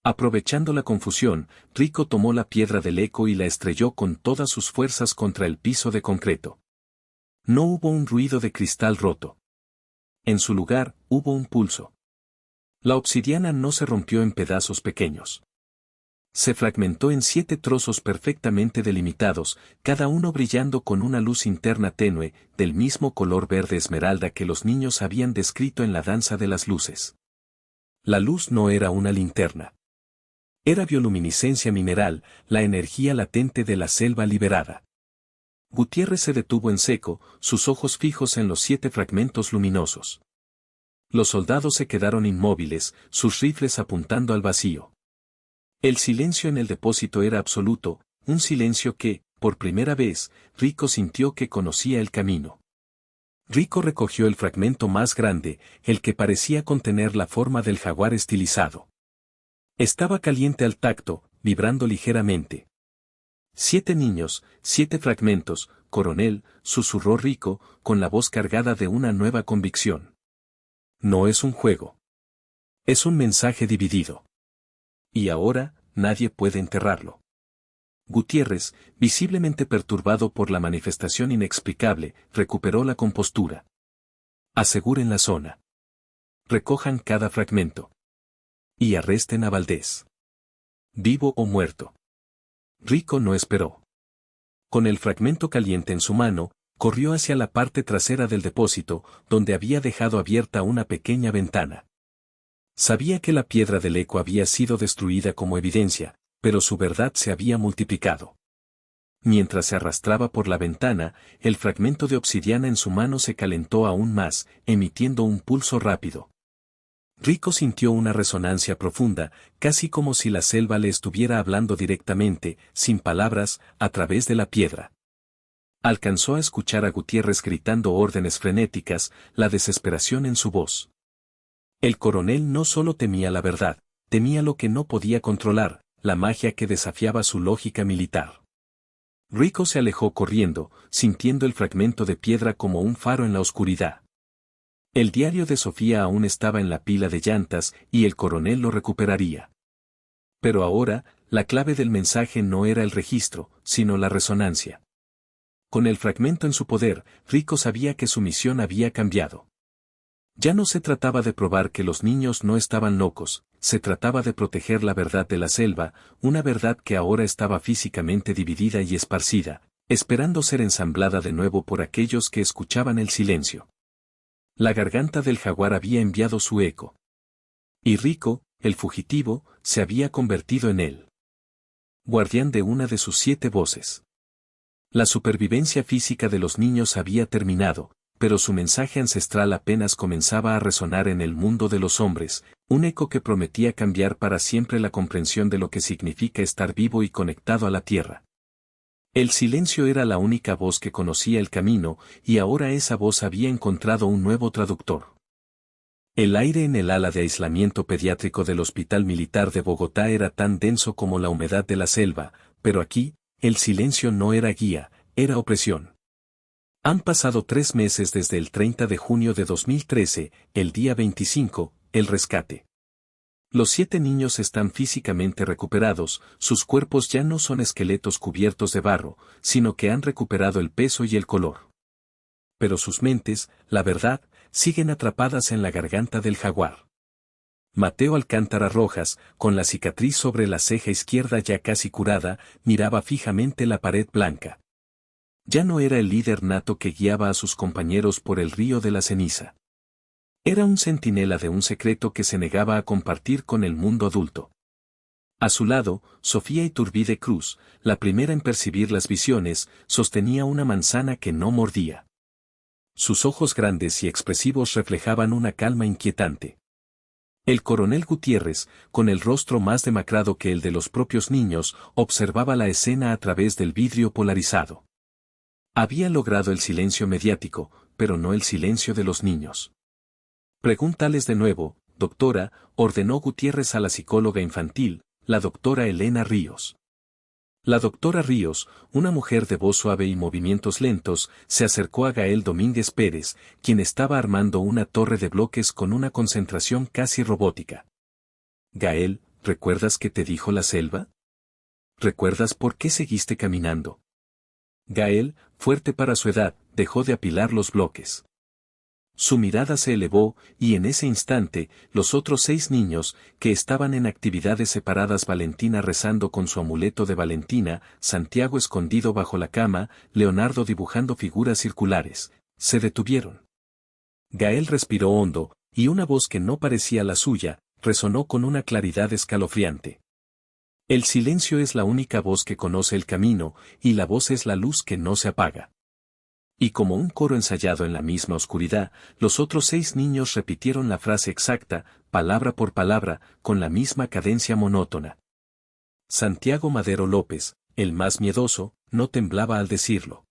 Aprovechando la confusión, Rico tomó la piedra del eco y la estrelló con todas sus fuerzas contra el piso de concreto. No hubo un ruido de cristal roto. en su lugar, hubo un pulso. La obsidiana no se rompió en pedazos pequeños. Se fragmentó en 7 trozos perfectamente delimitados, cada uno brillando con una luz interna tenue, del mismo color verde esmeralda que los niños habían descrito en la danza de las luces. La luz no era una linterna. Era bioluminiscencia mineral, la energía latente de la selva liberada. Gutiérrez se detuvo en seco, sus ojos fijos en los 7 fragmentos luminosos. Los soldados se quedaron inmóviles, sus rifles apuntando al vacío. El silencio en el depósito era absoluto, un silencio que, por primera vez, Rico sintió que conocía el camino. Rico recogió el fragmento más grande, el que parecía contener la forma del jaguar estilizado. Estaba caliente al tacto, vibrando ligeramente. 7 niños, 7 fragmentos, coronel, susurró Rico, con la voz cargada de una nueva convicción. No es un juego. Es un mensaje dividido. Y ahora, nadie puede enterrarlo. Gutiérrez, visiblemente perturbado por la manifestación inexplicable, recuperó la compostura. Aseguren la zona. Recojan cada fragmento. Y arresten a Valdés. Vivo o muerto. Rico no esperó. Con el fragmento caliente en su mano, corrió hacia la parte trasera del depósito, donde había dejado abierta una pequeña ventana. Sabía que la piedra del eco había sido destruida como evidencia, pero su verdad se había multiplicado. Mientras se arrastraba por la ventana, el fragmento de obsidiana en su mano se calentó aún más, emitiendo un pulso rápido. Rico sintió una resonancia profunda, casi como si la selva le estuviera hablando directamente, sin palabras, a través de la piedra. Alcanzó a escuchar a Gutiérrez gritando órdenes frenéticas, la desesperación en su voz. El coronel no solo temía la verdad, temía lo que no podía controlar, la magia que desafiaba su lógica militar. Rico se alejó corriendo, sintiendo el fragmento de piedra como un faro en la oscuridad. El diario de Sofía aún estaba en la pila de llantas y el coronel lo recuperaría. Pero ahora, la clave del mensaje no era el registro, sino la resonancia. Con el fragmento en su poder, Rico sabía que su misión había cambiado. Ya no se trataba de probar que los niños no estaban locos, se trataba de proteger la verdad de la selva, una verdad que ahora estaba físicamente dividida y esparcida, esperando ser ensamblada de nuevo por aquellos que escuchaban el silencio. La garganta del jaguar había enviado su eco. Y Rico, el fugitivo, se había convertido en él. Guardián de una de sus 7 voces. La supervivencia física de los niños había terminado, pero su mensaje ancestral apenas comenzaba a resonar en el mundo de los hombres, un eco que prometía cambiar para siempre la comprensión de lo que significa estar vivo y conectado a la tierra. El silencio era la única voz que conocía el camino, y ahora esa voz había encontrado un nuevo traductor. El aire en el ala de aislamiento pediátrico del Hospital Militar de Bogotá era tan denso como la humedad de la selva, pero aquí, el silencio no era guía, era opresión. Han pasado 3 meses desde el 30 de junio de 2013, el día 25, el rescate. Los 7 niños están físicamente recuperados, sus cuerpos ya no son esqueletos cubiertos de barro, sino que han recuperado el peso y el color. Pero sus mentes, la verdad, siguen atrapadas en la garganta del jaguar. Mateo Alcántara Rojas, con la cicatriz sobre la ceja izquierda ya casi curada, miraba fijamente la pared blanca. Ya no era el líder nato que guiaba a sus compañeros por el río de la ceniza. Era un centinela de un secreto que se negaba a compartir con el mundo adulto. A su lado, Sofía Iturbide Cruz, la primera en percibir las visiones, sostenía una manzana que no mordía. Sus ojos grandes y expresivos reflejaban una calma inquietante. El coronel Gutiérrez, con el rostro más demacrado que el de los propios niños, observaba la escena a través del vidrio polarizado. Había logrado el silencio mediático, pero no el silencio de los niños. Pregúntales de nuevo, doctora, ordenó Gutiérrez a la psicóloga infantil, la doctora Elena Ríos. La doctora Ríos, una mujer de voz suave y movimientos lentos, se acercó a Gael Domínguez Pérez, quien estaba armando una torre de bloques con una concentración casi robótica. Gael, ¿recuerdas qué te dijo la selva? ¿Recuerdas por qué seguiste caminando? Gael, fuerte para su edad, dejó de apilar los bloques. Su mirada se elevó, y en ese instante, los otros 6 niños, que estaban en actividades separadas, Valentina rezando con su amuleto de Valentina, Santiago escondido bajo la cama, Leonardo dibujando figuras circulares, se detuvieron. Gael respiró hondo, y una voz que no parecía la suya, resonó con una claridad escalofriante. El silencio es la única voz que conoce el camino, y la voz es la luz que no se apaga. Y como un coro ensayado en la misma oscuridad, los otros 6 niños repitieron la frase exacta, palabra por palabra, con la misma cadencia monótona. Santiago Madero López, el más miedoso, no temblaba al decirlo.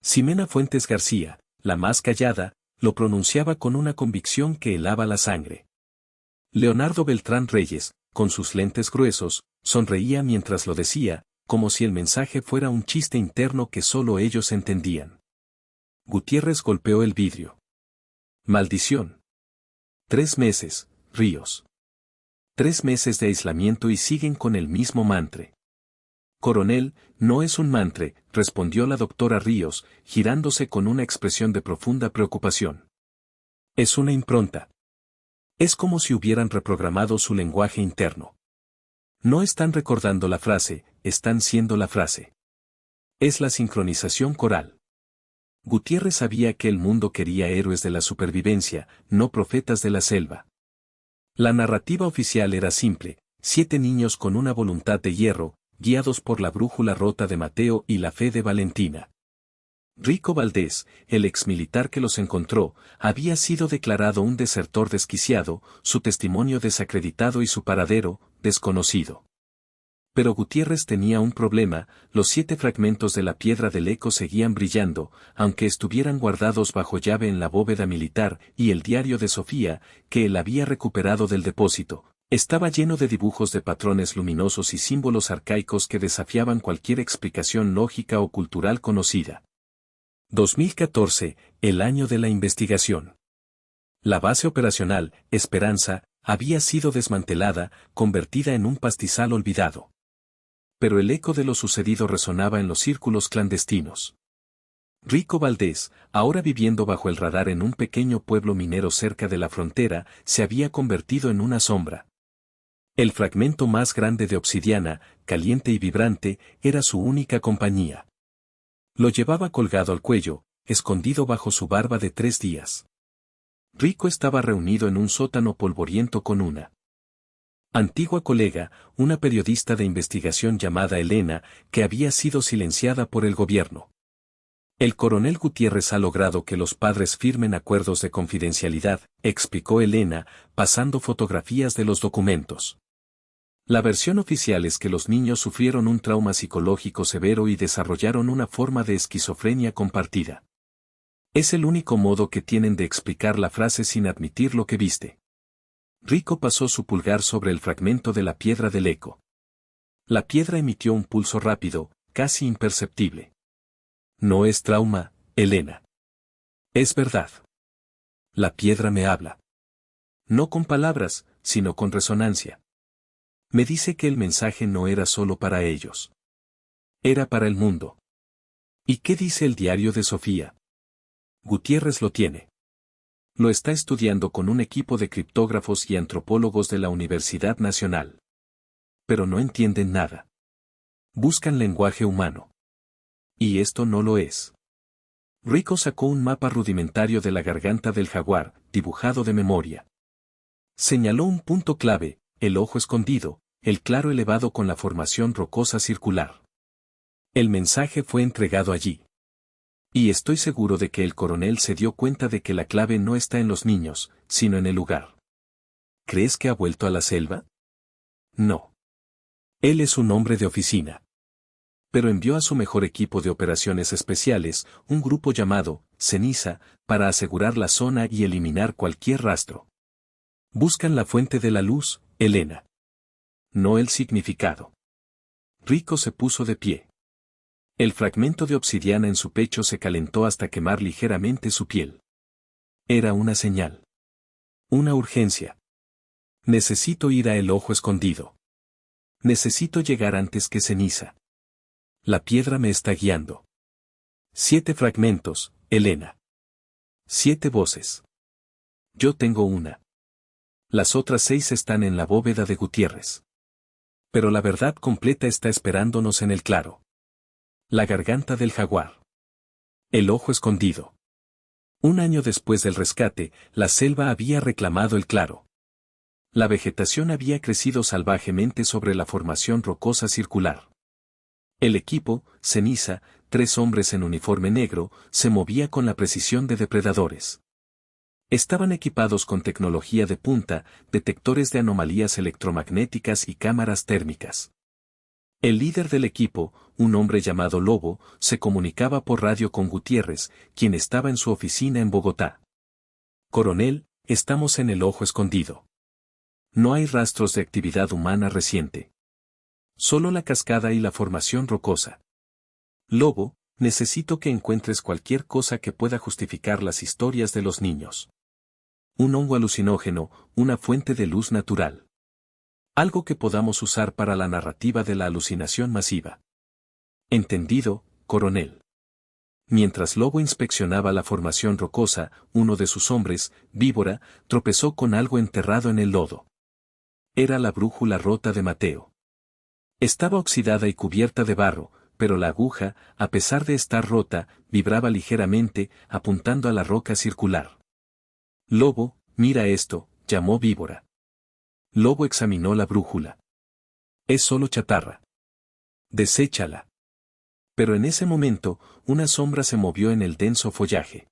Ximena Fuentes García, la más callada, lo pronunciaba con una convicción que helaba la sangre. Leonardo Beltrán Reyes, con sus lentes gruesos, sonreía mientras lo decía, como si el mensaje fuera un chiste interno que solo ellos entendían. Gutiérrez golpeó el vidrio. Maldición. 3 meses, Ríos. 3 meses de aislamiento y siguen con el mismo mantre. Coronel, no es un mantre, respondió la doctora Ríos, girándose con una expresión de profunda preocupación. Es una impronta. Es como si hubieran reprogramado su lenguaje interno. No están recordando la frase, están siendo la frase. Es la sincronización coral. Gutiérrez sabía que el mundo quería héroes de la supervivencia, no profetas de la selva. La narrativa oficial era simple: 7 niños con una voluntad de hierro, guiados por la brújula rota de Mateo y la fe de Valentina. Rico Valdés, el exmilitar que los encontró, había sido declarado un desertor desquiciado, su testimonio desacreditado y su paradero, desconocido. Pero Gutiérrez tenía un problema: los 7 fragmentos de la piedra del eco seguían brillando, aunque estuvieran guardados bajo llave en la bóveda militar, y el diario de Sofía, que él había recuperado del depósito, estaba lleno de dibujos de patrones luminosos y símbolos arcaicos que desafiaban cualquier explicación lógica o cultural conocida. 2014, el año de la investigación. La base operacional, Esperanza, había sido desmantelada, convertida en un pastizal olvidado. Pero el eco de lo sucedido resonaba en los círculos clandestinos. Rico Valdés, ahora viviendo bajo el radar en un pequeño pueblo minero cerca de la frontera, se había convertido en una sombra. El fragmento más grande de obsidiana, caliente y vibrante, era su única compañía. Lo llevaba colgado al cuello, escondido bajo su barba de 3 días. Rico estaba reunido en un sótano polvoriento con una antigua colega, una periodista de investigación llamada Elena, que había sido silenciada por el gobierno. El coronel Gutiérrez ha logrado que los padres firmen acuerdos de confidencialidad, explicó Elena, pasando fotografías de los documentos. La versión oficial es que los niños sufrieron un trauma psicológico severo y desarrollaron una forma de esquizofrenia compartida. Es el único modo que tienen de explicar la frase sin admitir lo que viste. Rico pasó su pulgar sobre el fragmento de la piedra del eco. La piedra emitió un pulso rápido, casi imperceptible. No es trauma, Elena. Es verdad. La piedra me habla. No con palabras, sino con resonancia. Me dice que el mensaje no era solo para ellos. Era para el mundo. ¿Y qué dice el diario de Sofía? Gutiérrez lo tiene. Lo está estudiando con un equipo de criptógrafos y antropólogos de la Universidad Nacional. Pero no entienden nada. Buscan lenguaje humano. Y esto no lo es. Rico sacó un mapa rudimentario de la garganta del jaguar, dibujado de memoria. Señaló un punto clave: el ojo escondido, el claro elevado con la formación rocosa circular. El mensaje fue entregado allí. Y estoy seguro de que el coronel se dio cuenta de que la clave no está en los niños, sino en el lugar. ¿Crees que ha vuelto a la selva? No. Él es un hombre de oficina. Pero envió a su mejor equipo de operaciones especiales, un grupo llamado Ceniza, para asegurar la zona y eliminar cualquier rastro. Buscan la fuente de la luz, Elena. No el significado. Rico se puso de pie. El fragmento de obsidiana en su pecho se calentó hasta quemar ligeramente su piel. Era una señal. Una urgencia. Necesito ir a el ojo escondido. Necesito llegar antes que Ceniza. La piedra me está guiando. 7 fragmentos, Elena. 7 voces. Yo tengo una. Las otras 6 están en la bóveda de Gutiérrez. Pero la verdad completa está esperándonos en el claro. La garganta del jaguar. El ojo escondido. Un año después del rescate, la selva había reclamado el claro. La vegetación había crecido salvajemente sobre la formación rocosa circular. El equipo, Ceniza, 3 hombres en uniforme negro, se movía con la precisión de depredadores. Estaban equipados con tecnología de punta, detectores de anomalías electromagnéticas y cámaras térmicas. El líder del equipo, un hombre llamado Lobo, se comunicaba por radio con Gutiérrez, quien estaba en su oficina en Bogotá. Coronel, estamos en el ojo escondido. No hay rastros de actividad humana reciente. Solo la cascada y la formación rocosa. Lobo, necesito que encuentres cualquier cosa que pueda justificar las historias de los niños. Un hongo alucinógeno, una fuente de luz natural. Algo que podamos usar para la narrativa de la alucinación masiva. Entendido, coronel. Mientras Lobo inspeccionaba la formación rocosa, uno de sus hombres, Víbora, tropezó con algo enterrado en el lodo. Era la brújula rota de Mateo. Estaba oxidada y cubierta de barro, pero la aguja, a pesar de estar rota, vibraba ligeramente, apuntando a la roca circular. Lobo, mira esto, llamó Víbora. Lobo examinó la brújula. Es solo chatarra. Deséchala. Pero en ese momento, una sombra se movió en el denso follaje.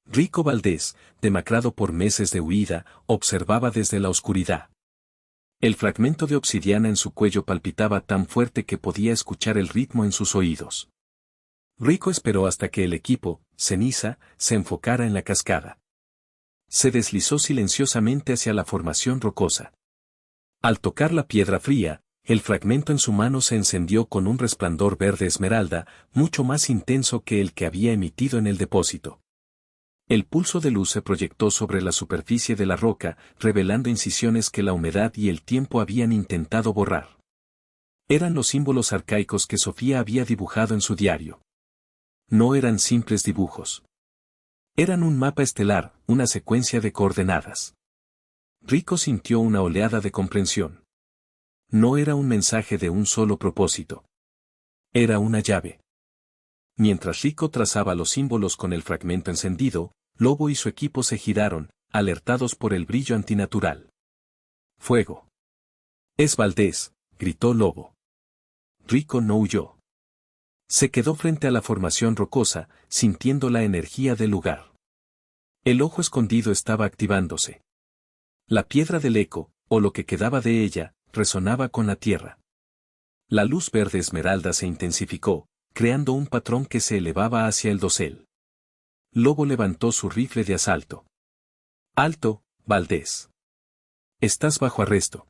Rico Valdés, demacrado por meses de huida, observaba desde la oscuridad. El fragmento de obsidiana en su cuello palpitaba tan fuerte que podía escuchar el ritmo en sus oídos. Rico esperó hasta que el equipo, Ceniza, se enfocara en la cascada. Se deslizó silenciosamente hacia la formación rocosa. Al tocar la piedra fría, el fragmento en su mano se encendió con un resplandor verde esmeralda, mucho más intenso que el que había emitido en el depósito. El pulso de luz se proyectó sobre la superficie de la roca, revelando incisiones que la humedad y el tiempo habían intentado borrar. Eran los símbolos arcaicos que Sofía había dibujado en su diario. No eran simples dibujos. Eran un mapa estelar, una secuencia de coordenadas. Rico sintió una oleada de comprensión. No era un mensaje de un solo propósito. Era una llave. Mientras Rico trazaba los símbolos con el fragmento encendido, Lobo y su equipo se giraron, alertados por el brillo antinatural. ¡Fuego! Es Valdés, gritó Lobo. Rico no huyó. Se quedó frente a la formación rocosa, sintiendo la energía del lugar. El ojo escondido estaba activándose. La piedra del eco, o lo que quedaba de ella, resonaba con la tierra. La luz verde esmeralda se intensificó, creando un patrón que se elevaba hacia el dosel. Lobo levantó su rifle de asalto. ¡Alto, Valdés! Estás bajo arresto.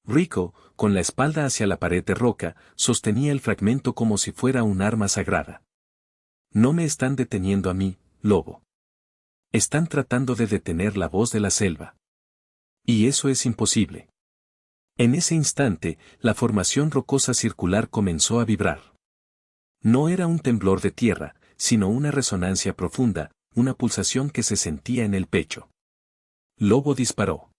Rico, con la espalda hacia la pared de roca, sostenía el fragmento como si fuera un arma sagrada. No me están deteniendo a mí, Lobo. Están tratando de detener la voz de la selva. Y eso es imposible. En ese instante, la formación rocosa circular comenzó a vibrar. No era un temblor de tierra, sino una resonancia profunda, una pulsación que se sentía en el pecho. Lobo disparó.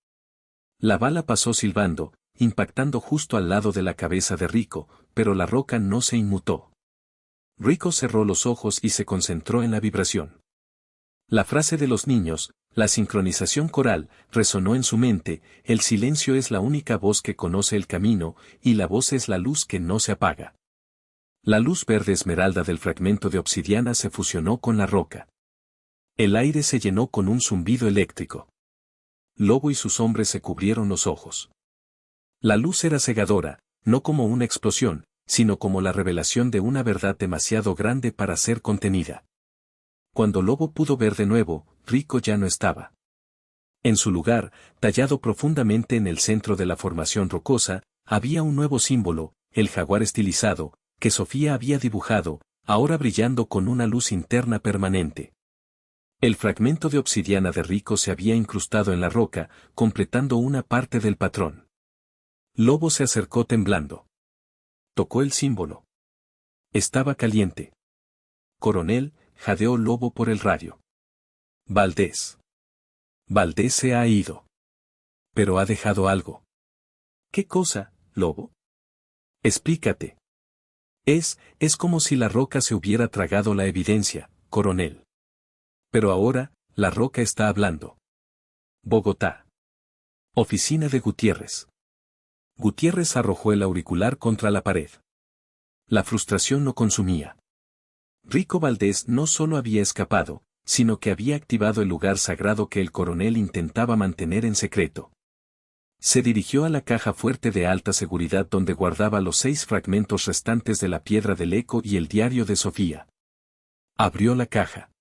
La bala pasó silbando, impactando justo al lado de la cabeza de Rico, pero la roca no se inmutó. Rico cerró los ojos y se concentró en la vibración. La frase de los niños, la sincronización coral, resonó en su mente: el silencio es la única voz que conoce el camino, y la voz es la luz que no se apaga. La luz verde esmeralda del fragmento de obsidiana se fusionó con la roca. El aire se llenó con un zumbido eléctrico. Lobo y sus hombres se cubrieron los ojos. La luz era cegadora, no como una explosión, sino como la revelación de una verdad demasiado grande para ser contenida. Cuando Lobo pudo ver de nuevo, Rico ya no estaba. En su lugar, tallado profundamente en el centro de la formación rocosa, había un nuevo símbolo, el jaguar estilizado, que Sofía había dibujado, ahora brillando con una luz interna permanente. El fragmento de obsidiana de Rico se había incrustado en la roca, completando una parte del patrón. Lobo se acercó temblando. Tocó el símbolo. Estaba caliente. Coronel, jadeó Lobo por el radio. Valdés. Valdés se ha ido. Pero ha dejado algo. ¿Qué cosa, Lobo? Explícate. Es como si la roca se hubiera tragado la evidencia, coronel. Pero ahora, la roca está hablando. Bogotá. Oficina de Gutiérrez. Gutiérrez arrojó el auricular contra la pared. La frustración lo consumía. Rico Valdés no solo había escapado, sino que había activado el lugar sagrado que el coronel intentaba mantener en secreto. Se dirigió a la caja fuerte de alta seguridad donde guardaba los 6 fragmentos restantes de la piedra del eco y el diario de Sofía. Abrió la caja.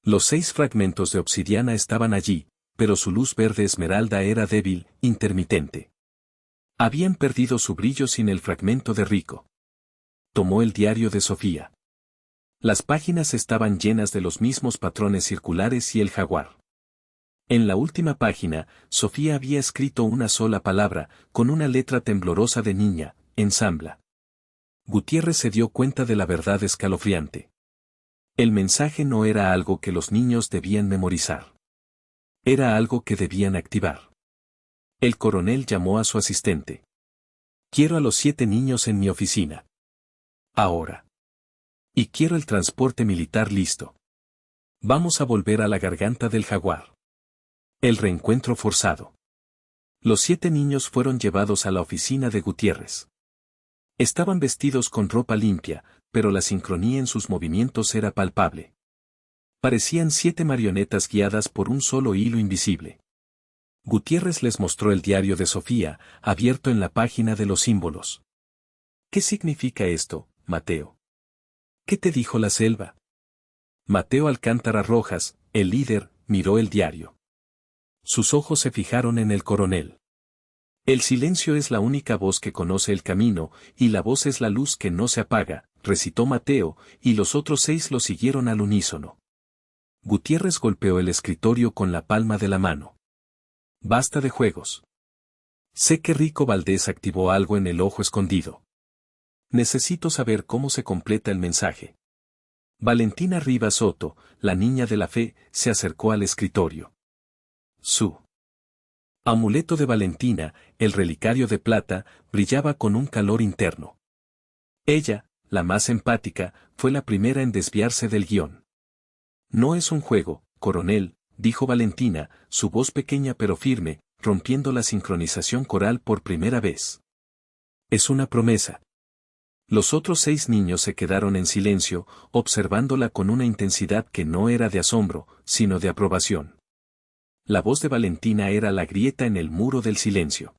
Los 6 fragmentos de obsidiana estaban allí, pero su luz verde esmeralda era débil, intermitente. Habían perdido su brillo sin el fragmento de Rico. Tomó el diario de Sofía. Las páginas estaban llenas de los mismos patrones circulares y el jaguar. En la última página, Sofía había escrito una sola palabra, con una letra temblorosa de niña, ensambla. Gutiérrez se dio cuenta de la verdad escalofriante. El mensaje no era algo que los niños debían memorizar. Era algo que debían activar. El coronel llamó a su asistente. Quiero a los 7 niños en mi oficina. Ahora. Y quiero el transporte militar listo. Vamos a volver a la garganta del jaguar. El reencuentro forzado. Los 7 niños fueron llevados a la oficina de Gutiérrez. Estaban vestidos con ropa limpia, pero la sincronía en sus movimientos era palpable. Parecían 7 marionetas guiadas por un solo hilo invisible. Gutiérrez les mostró el diario de Sofía, abierto en la página de los símbolos. ¿Qué significa esto, Mateo? ¿Qué te dijo la selva? Mateo Alcántara Rojas, el líder, miró el diario. Sus ojos se fijaron en el coronel. El silencio es la única voz que conoce el camino, y la voz es la luz que no se apaga, recitó Mateo, y los otros 6 lo siguieron al unísono. Gutiérrez golpeó el escritorio con la palma de la mano. Basta de juegos. Sé que Rico Valdés activó algo en el ojo escondido. Necesito saber cómo se completa el mensaje. Valentina Rivas Soto, la niña de la fe, se acercó al escritorio. Su amuleto de Valentina, el relicario de plata, brillaba con un calor interno. Ella, la más empática, fue la primera en desviarse del guión. No es un juego, coronel, dijo Valentina, su voz pequeña pero firme, rompiendo la sincronización coral por primera vez. Es una promesa. Los otros 6 niños se quedaron en silencio, observándola con una intensidad que no era de asombro, sino de aprobación. La voz de Valentina era la grieta en el muro del silencio.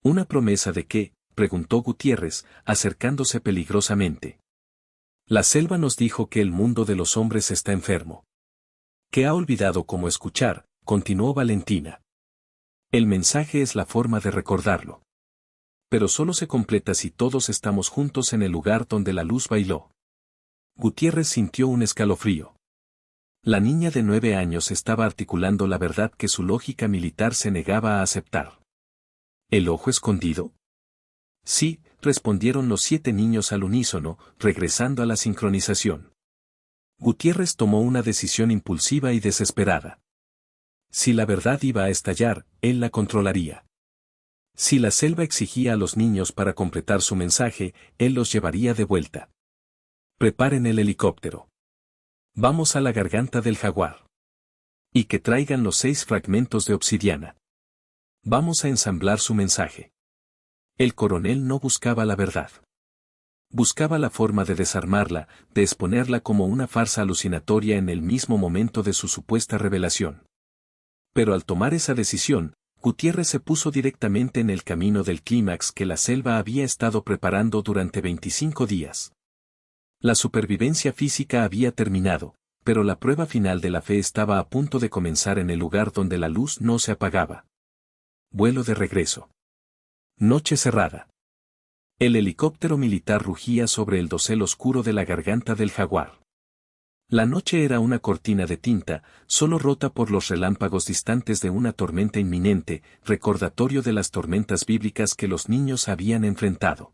¿Una promesa de qué?, preguntó Gutiérrez, acercándose peligrosamente. La selva nos dijo que el mundo de los hombres está enfermo. Que ha olvidado cómo escuchar, continuó Valentina. El mensaje es la forma de recordarlo. Pero solo se completa si todos estamos juntos en el lugar donde la luz bailó. Gutiérrez sintió un escalofrío. La niña de 9 años estaba articulando la verdad que su lógica militar se negaba a aceptar. ¿El ojo escondido? Sí, respondieron los 7 niños al unísono, regresando a la sincronización. Gutiérrez tomó una decisión impulsiva y desesperada. Si la verdad iba a estallar, él la controlaría. Si la selva exigía a los niños para completar su mensaje, él los llevaría de vuelta. Preparen el helicóptero. Vamos a la garganta del jaguar. Y que traigan los 6 fragmentos de obsidiana. Vamos a ensamblar su mensaje. El coronel no buscaba la verdad. Buscaba la forma de desarmarla, de exponerla como una farsa alucinatoria en el mismo momento de su supuesta revelación. Pero al tomar esa decisión, Gutiérrez se puso directamente en el camino del clímax que la selva había estado preparando durante 25 días. La supervivencia física había terminado, pero la prueba final de la fe estaba a punto de comenzar en el lugar donde la luz no se apagaba. Vuelo de regreso. Noche cerrada. El helicóptero militar rugía sobre el dosel oscuro de la garganta del jaguar. La noche era una cortina de tinta, solo rota por los relámpagos distantes de una tormenta inminente, recordatorio de las tormentas bíblicas que los niños habían enfrentado.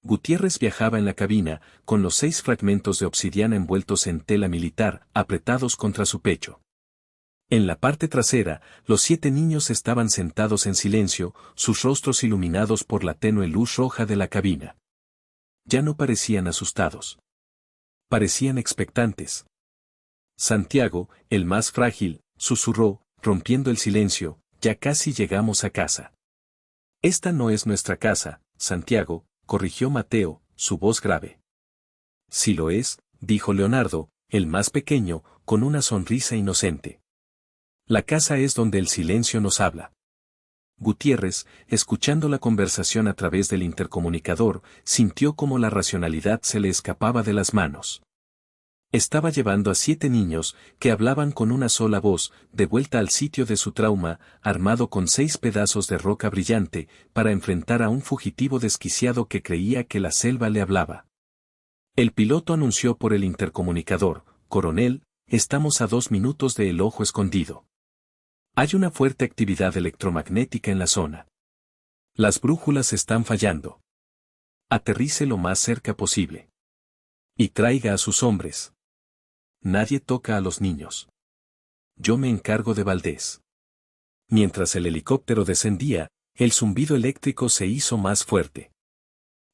Gutiérrez viajaba en la cabina, con los 6 fragmentos de obsidiana envueltos en tela militar, apretados contra su pecho. En la parte trasera, los 7 niños estaban sentados en silencio, sus rostros iluminados por la tenue luz roja de la cabina. Ya no parecían asustados. Parecían expectantes. Santiago, el más frágil, susurró, rompiendo el silencio, ya casi llegamos a casa. Esta no es nuestra casa, Santiago, corrigió Mateo, su voz grave. Sí lo es, dijo Leonardo, el más pequeño, con una sonrisa inocente. La casa es donde el silencio nos habla. Gutiérrez, escuchando la conversación a través del intercomunicador, sintió como la racionalidad se le escapaba de las manos. Estaba llevando a 7 niños, que hablaban con una sola voz, de vuelta al sitio de su trauma, armado con 6 pedazos de roca brillante, para enfrentar a un fugitivo desquiciado que creía que la selva le hablaba. El piloto anunció por el intercomunicador: «Coronel, estamos a 2 minutos de El Ojo Escondido. Hay una fuerte actividad electromagnética en la zona. Las brújulas están fallando. Aterrice lo más cerca posible. Y traiga a sus hombres. Nadie toca a los niños. Yo me encargo de Valdés». Mientras el helicóptero descendía, el zumbido eléctrico se hizo más fuerte.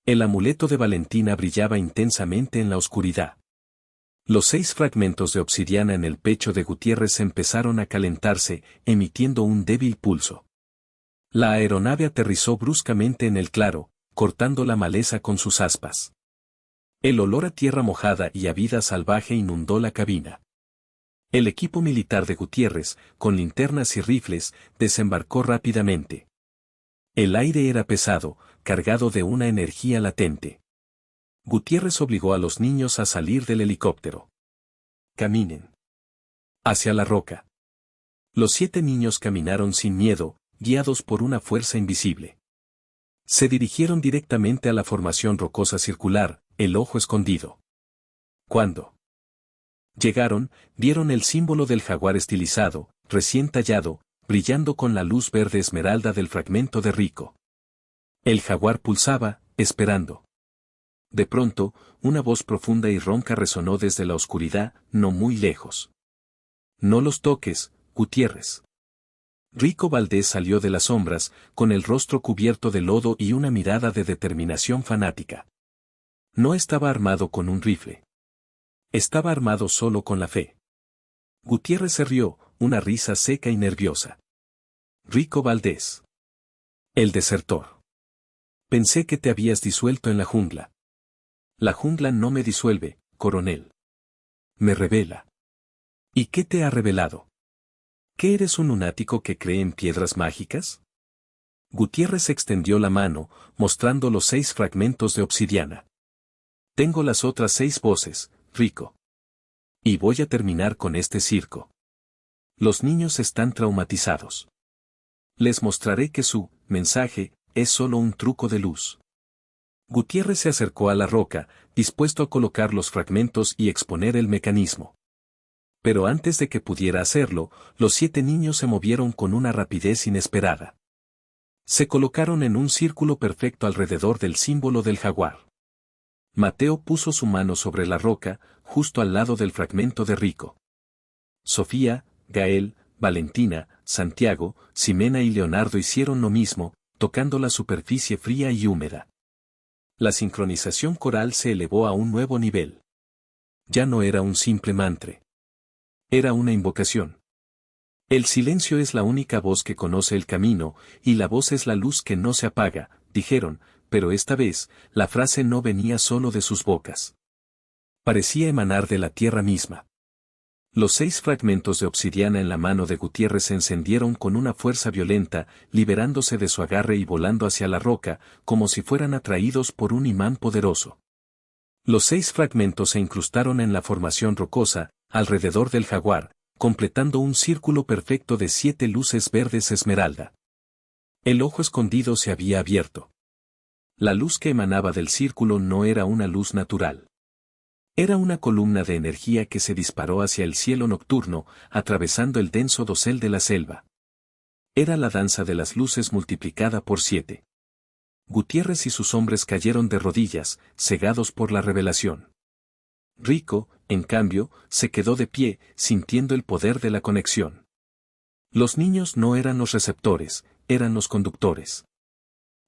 El amuleto de Valentina brillaba intensamente en la oscuridad. Los 6 fragmentos de obsidiana en el pecho de Gutiérrez empezaron a calentarse, emitiendo un débil pulso. La aeronave aterrizó bruscamente en el claro, cortando la maleza con sus aspas. El olor a tierra mojada y a vida salvaje inundó la cabina. El equipo militar de Gutiérrez, con linternas y rifles, desembarcó rápidamente. El aire era pesado, cargado de una energía latente. Gutiérrez obligó a los niños a salir del helicóptero. «Caminen. Hacia la roca». Los 7 niños caminaron sin miedo, guiados por una fuerza invisible. Se dirigieron directamente a la formación rocosa circular, El Ojo Escondido. Cuando llegaron, vieron el símbolo del jaguar estilizado, recién tallado, brillando con la luz verde esmeralda del fragmento de Rico. El jaguar pulsaba, esperando. De pronto, una voz profunda y ronca resonó desde la oscuridad, no muy lejos. «No los toques, Gutiérrez». Rico Valdés salió de las sombras, con el rostro cubierto de lodo y una mirada de determinación fanática. No estaba armado con un rifle. Estaba armado solo con la fe. Gutiérrez se rió, una risa seca y nerviosa. «Rico Valdés. El desertor. Pensé que te habías disuelto en la jungla». «La jungla no me disuelve, coronel. Me revela». «¿Y qué te ha revelado? ¿Que eres un lunático que cree en piedras mágicas?» Gutiérrez extendió la mano, mostrando los 6 fragmentos de obsidiana. «Tengo las otras 6 voces, Rico. Y voy a terminar con este circo. Los niños están traumatizados. Les mostraré que su mensaje es solo un truco de luz». Gutiérrez se acercó a la roca, dispuesto a colocar los fragmentos y exponer el mecanismo. Pero antes de que pudiera hacerlo, los 7 niños se movieron con una rapidez inesperada. Se colocaron en un círculo perfecto alrededor del símbolo del jaguar. Mateo puso su mano sobre la roca, justo al lado del fragmento de Rico. Sofía, Gael, Valentina, Santiago, Ximena y Leonardo hicieron lo mismo, tocando la superficie fría y húmeda. La sincronización coral se elevó a un nuevo nivel. Ya no era un simple mantra. Era una invocación. «El silencio es la única voz que conoce el camino, y la voz es la luz que no se apaga», dijeron, pero esta vez, la frase no venía solo de sus bocas. Parecía emanar de la tierra misma. Los 6 fragmentos de obsidiana en la mano de Gutiérrez se encendieron con una fuerza violenta, liberándose de su agarre y volando hacia la roca, como si fueran atraídos por un imán poderoso. Los 6 fragmentos se incrustaron en la formación rocosa, alrededor del jaguar, completando un círculo perfecto de 7 luces verdes esmeralda. El ojo escondido se había abierto. La luz que emanaba del círculo no era una luz natural. Era una columna de energía que se disparó hacia el cielo nocturno, atravesando el denso dosel de la selva. Era la danza de las luces multiplicada por 7. Gutiérrez y sus hombres cayeron de rodillas, cegados por la revelación. Rico, en cambio, se quedó de pie, sintiendo el poder de la conexión. Los niños no eran los receptores, eran los conductores.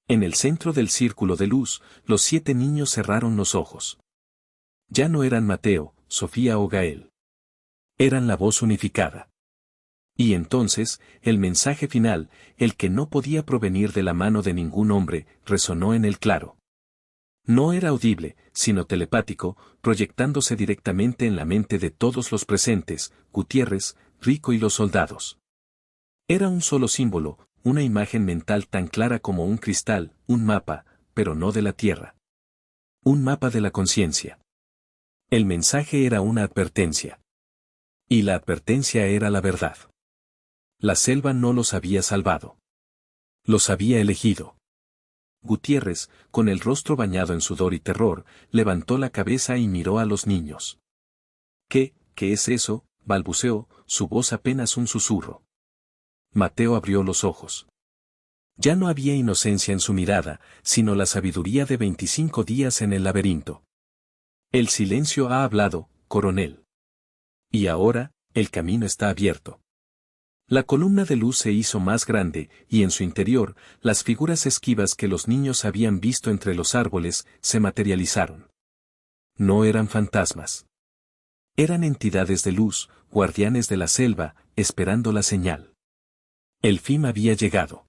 En el centro del círculo de luz, los 7 niños cerraron los ojos. Ya no eran Mateo, Sofía o Gael. Eran la voz unificada. Y entonces, el mensaje final, el que no podía provenir de la mano de ningún hombre, resonó en el claro. No era audible, sino telepático, proyectándose directamente en la mente de todos los presentes, Gutiérrez, Rico y los soldados. Era un solo símbolo, una imagen mental tan clara como un cristal, un mapa, pero no de la Tierra. Un mapa de la conciencia. El mensaje era una advertencia. Y la advertencia era la verdad. La selva no los había salvado. Los había elegido. Gutiérrez, con el rostro bañado en sudor y terror, levantó la cabeza y miró a los niños. ¿Qué es eso?, balbuceó, su voz apenas un susurro. Mateo abrió los ojos. Ya no había inocencia en su mirada, sino la sabiduría de 25 días en el laberinto. El silencio ha hablado, coronel. Y ahora, el camino está abierto. La columna de luz se hizo más grande, y en su interior, las figuras esquivas que los niños habían visto entre los árboles, se materializaron. No eran fantasmas. Eran entidades de luz, guardianes de la selva, esperando la señal. El fin había llegado.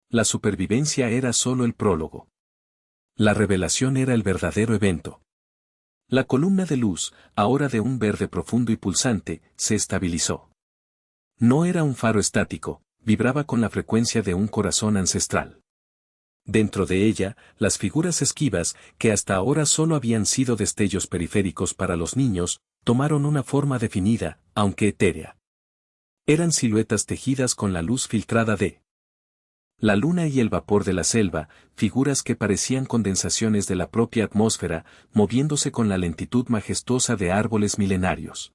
La supervivencia era solo el prólogo. La revelación era el verdadero evento. La columna de luz, ahora de un verde profundo y pulsante, se estabilizó. No era un faro estático, vibraba con la frecuencia de un corazón ancestral. Dentro de ella, las figuras esquivas, que hasta ahora solo habían sido destellos periféricos para los niños, tomaron una forma definida, aunque etérea. Eran siluetas tejidas con la luz filtrada de la luna y el vapor de la selva, figuras que parecían condensaciones de la propia atmósfera, moviéndose con la lentitud majestuosa de árboles milenarios.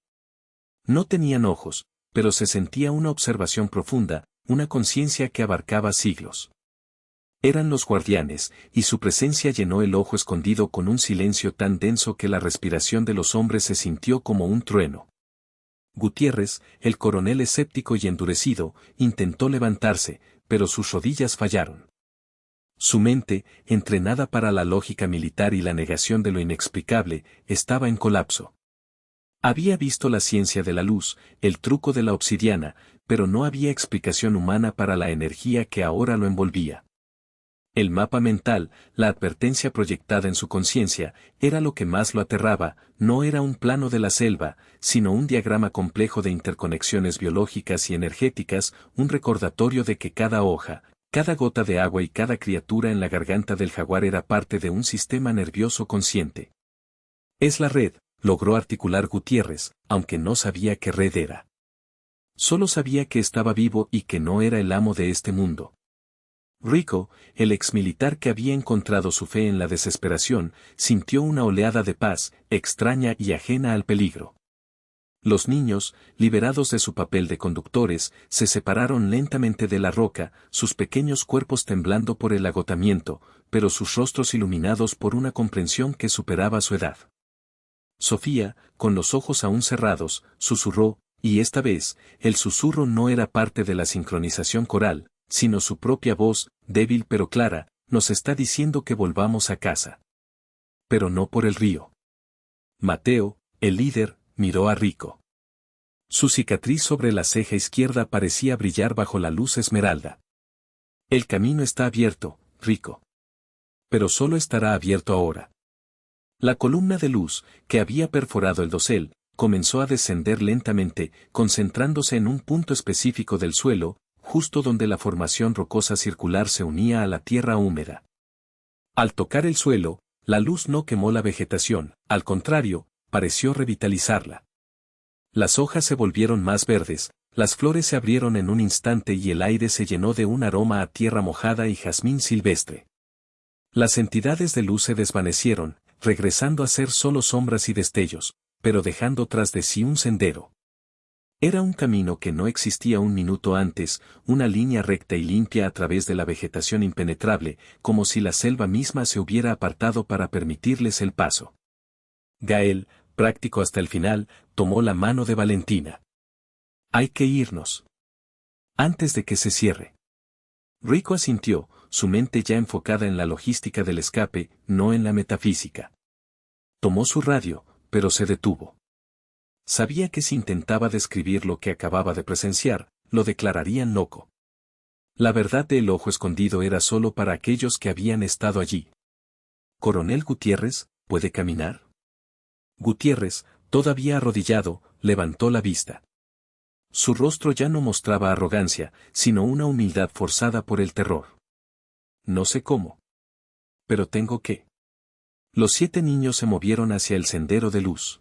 No tenían ojos, pero se sentía una observación profunda, una conciencia que abarcaba siglos. Eran los guardianes, y su presencia llenó el ojo escondido con un silencio tan denso que la respiración de los hombres se sintió como un trueno. Gutiérrez, el coronel escéptico y endurecido, intentó levantarse, pero sus rodillas fallaron. Su mente, entrenada para la lógica militar y la negación de lo inexplicable, estaba en colapso. Había visto la ciencia de la luz, el truco de la obsidiana, pero no había explicación humana para la energía que ahora lo envolvía. El mapa mental, la advertencia proyectada en su conciencia, era lo que más lo aterraba, no era un plano de la selva, sino un diagrama complejo de interconexiones biológicas y energéticas, un recordatorio de que cada hoja, cada gota de agua y cada criatura en la garganta del jaguar era parte de un sistema nervioso consciente. Es la red, logró articular Gutiérrez, aunque no sabía qué red era. Solo sabía que estaba vivo y que no era el amo de este mundo. Rico, el exmilitar que había encontrado su fe en la desesperación, sintió una oleada de paz, extraña y ajena al peligro. Los niños, liberados de su papel de conductores, se separaron lentamente de la roca, sus pequeños cuerpos temblando por el agotamiento, pero sus rostros iluminados por una comprensión que superaba su edad. Sofía, con los ojos aún cerrados, susurró, y esta vez, el susurro no era parte de la sincronización coral, sino su propia voz, débil pero clara, nos está diciendo que volvamos a casa. Pero no por el río. Mateo, el líder, miró a Rico. Su cicatriz sobre la ceja izquierda parecía brillar bajo la luz esmeralda. El camino está abierto, Rico. Pero solo estará abierto ahora. La columna de luz, que había perforado el dosel, comenzó a descender lentamente, concentrándose en un punto específico del suelo, justo donde la formación rocosa circular se unía a la tierra húmeda. Al tocar el suelo, la luz no quemó la vegetación, al contrario, pareció revitalizarla. Las hojas se volvieron más verdes, las flores se abrieron en un instante y el aire se llenó de un aroma a tierra mojada y jazmín silvestre. Las entidades de luz se desvanecieron, regresando a ser solo sombras y destellos, pero dejando tras de sí un sendero. Era un camino que no existía un minuto antes, una línea recta y limpia a través de la vegetación impenetrable, como si la selva misma se hubiera apartado para permitirles el paso. Gael, práctico hasta el final, tomó la mano de Valentina. Hay que irnos. Antes de que se cierre. Rico asintió, su mente ya enfocada en la logística del escape, no en la metafísica. Tomó su radio, pero se detuvo. Sabía que si intentaba describir lo que acababa de presenciar, lo declararían loco. La verdad del ojo escondido era solo para aquellos que habían estado allí. «Coronel Gutiérrez, ¿puede caminar?» Gutiérrez, todavía arrodillado, levantó la vista. Su rostro ya no mostraba arrogancia, sino una humildad forzada por el terror. «No sé cómo. Pero tengo que». Los 7 niños se movieron hacia el sendero de luz.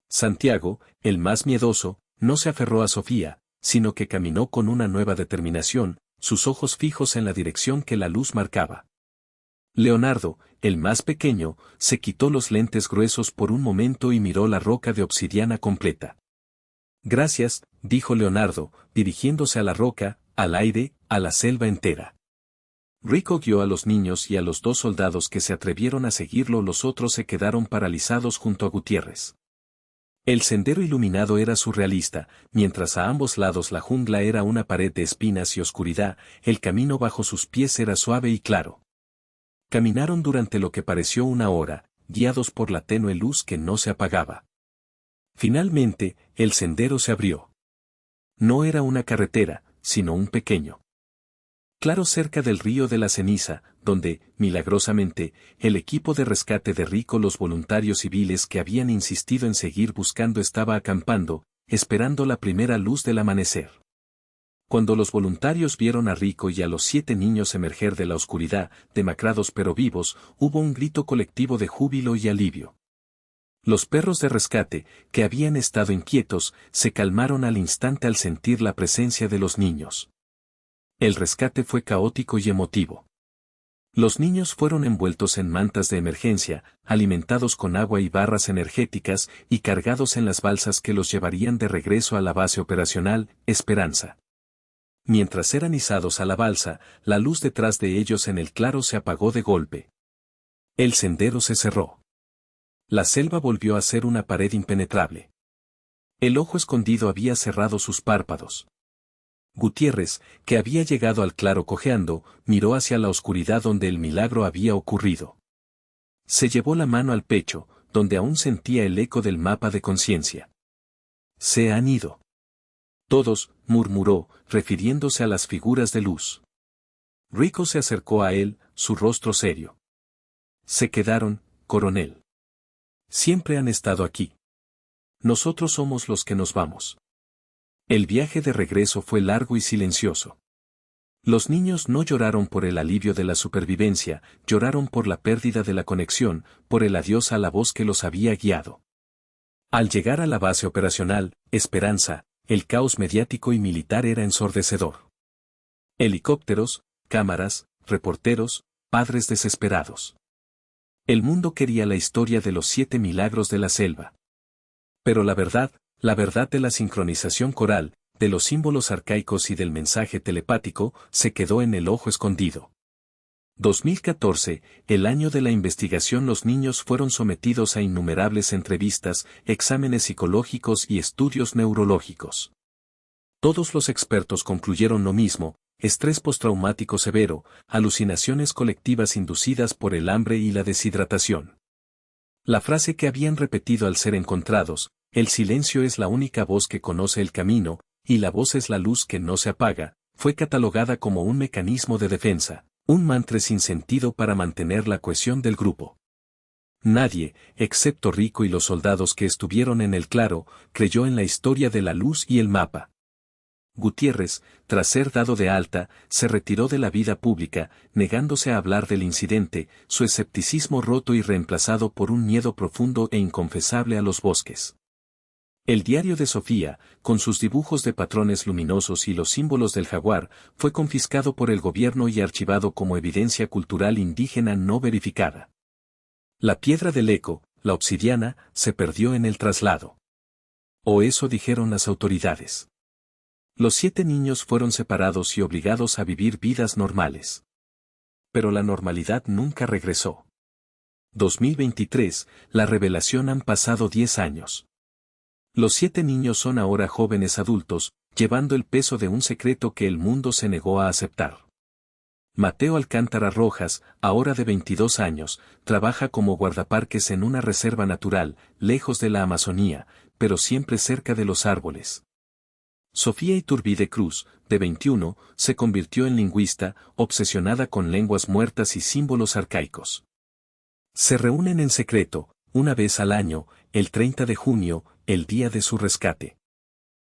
Santiago, el más miedoso, no se aferró a Sofía, sino que caminó con una nueva determinación, sus ojos fijos en la dirección que la luz marcaba. Leonardo, el más pequeño, se quitó los lentes gruesos por un momento y miró la roca de obsidiana completa. «Gracias», dijo Leonardo, dirigiéndose a la roca, al aire, a la selva entera. Rico guió a los niños y a los 2 soldados que se atrevieron a seguirlo. Los otros se quedaron paralizados junto a Gutiérrez. El sendero iluminado era surrealista, mientras a ambos lados la jungla era una pared de espinas y oscuridad, el camino bajo sus pies era suave y claro. Caminaron durante lo que pareció una hora, guiados por la tenue luz que no se apagaba. Finalmente, el sendero se abrió. No era una carretera, sino un pequeño claro cerca del río de la Ceniza, donde, milagrosamente, el equipo de rescate de Rico, los voluntarios civiles que habían insistido en seguir buscando, estaba acampando, esperando la primera luz del amanecer. Cuando los voluntarios vieron a Rico y a los 7 niños emerger de la oscuridad, demacrados pero vivos, hubo un grito colectivo de júbilo y alivio. Los perros de rescate, que habían estado inquietos, se calmaron al instante al sentir la presencia de los niños. El rescate fue caótico y emotivo. Los niños fueron envueltos en mantas de emergencia, alimentados con agua y barras energéticas, y cargados en las balsas que los llevarían de regreso a la base operacional, Esperanza. Mientras eran izados a la balsa, la luz detrás de ellos en el claro se apagó de golpe. El sendero se cerró. La selva volvió a ser una pared impenetrable. El ojo escondido había cerrado sus párpados. Gutiérrez, que había llegado al claro cojeando, miró hacia la oscuridad donde el milagro había ocurrido. Se llevó la mano al pecho, donde aún sentía el eco del mapa de conciencia. «Se han ido. Todos», murmuró, refiriéndose a las figuras de luz. Rico se acercó a él, su rostro serio. «Se quedaron, coronel. Siempre han estado aquí. Nosotros somos los que nos vamos». El viaje de regreso fue largo y silencioso. Los niños no lloraron por el alivio de la supervivencia, lloraron por la pérdida de la conexión, por el adiós a la voz que los había guiado. Al llegar a la base operacional, Esperanza, el caos mediático y militar era ensordecedor. Helicópteros, cámaras, reporteros, padres desesperados. El mundo quería la historia de los 7 milagros de la selva. Pero la verdad de la sincronización coral, de los símbolos arcaicos y del mensaje telepático, se quedó en el ojo escondido. 2014, el año de la investigación. Los niños fueron sometidos a innumerables entrevistas, exámenes psicológicos y estudios neurológicos. Todos los expertos concluyeron lo mismo: estrés postraumático severo, alucinaciones colectivas inducidas por el hambre y la deshidratación. La frase que habían repetido al ser encontrados: «El silencio es la única voz que conoce el camino, y la voz es la luz que no se apaga», fue catalogada como un mecanismo de defensa, un mantra sin sentido para mantener la cohesión del grupo. Nadie, excepto Rico y los soldados que estuvieron en el claro, creyó en la historia de la luz y el mapa. Gutiérrez, tras ser dado de alta, se retiró de la vida pública, negándose a hablar del incidente, su escepticismo roto y reemplazado por un miedo profundo e inconfesable a los bosques. El diario de Sofía, con sus dibujos de patrones luminosos y los símbolos del jaguar, fue confiscado por el gobierno y archivado como evidencia cultural indígena no verificada. La piedra del eco, la obsidiana, se perdió en el traslado. O eso dijeron las autoridades. Los 7 niños fueron separados y obligados a vivir vidas normales. Pero la normalidad nunca regresó. 2023, la revelación. Han pasado 10 años. Los 7 niños son ahora jóvenes adultos, llevando el peso de un secreto que el mundo se negó a aceptar. Mateo Alcántara Rojas, ahora de 22 años, trabaja como guardaparques en una reserva natural, lejos de la Amazonía, pero siempre cerca de los árboles. Sofía Iturbide Cruz, de 21, se convirtió en lingüista, obsesionada con lenguas muertas y símbolos arcaicos. Se reúnen en secreto, una vez al año, el 30 de junio, el día de su rescate.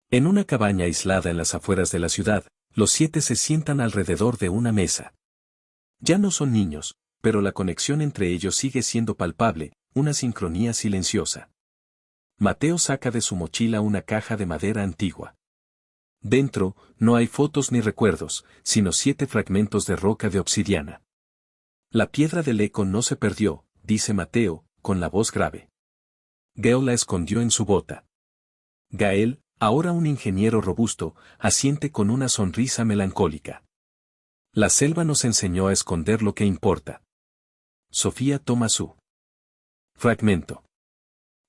En una cabaña aislada en las afueras de la ciudad, los 7 se sientan alrededor de una mesa. Ya no son niños, pero la conexión entre ellos sigue siendo palpable, una sincronía silenciosa. Mateo saca de su mochila una caja de madera antigua. Dentro, no hay fotos ni recuerdos, sino 7 fragmentos de roca de obsidiana. La piedra del eco no se perdió, dice Mateo, con la voz grave. Gael la escondió en su bota. Gael, ahora un ingeniero robusto, asiente con una sonrisa melancólica. La selva nos enseñó a esconder lo que importa. Sofía toma su fragmento.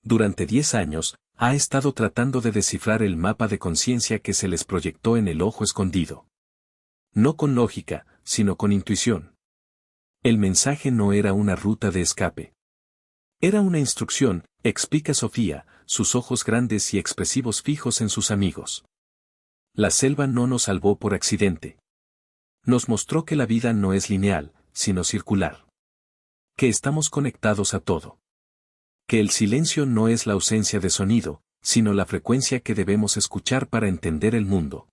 Durante 10 años, ha estado tratando de descifrar el mapa de conciencia que se les proyectó en el ojo escondido. No con lógica, sino con intuición. El mensaje no era una ruta de escape. Era una instrucción, explica Sofía, sus ojos grandes y expresivos fijos en sus amigos. La selva no nos salvó por accidente. Nos mostró que la vida no es lineal, sino circular. Que estamos conectados a todo. Que el silencio no es la ausencia de sonido, sino la frecuencia que debemos escuchar para entender el mundo.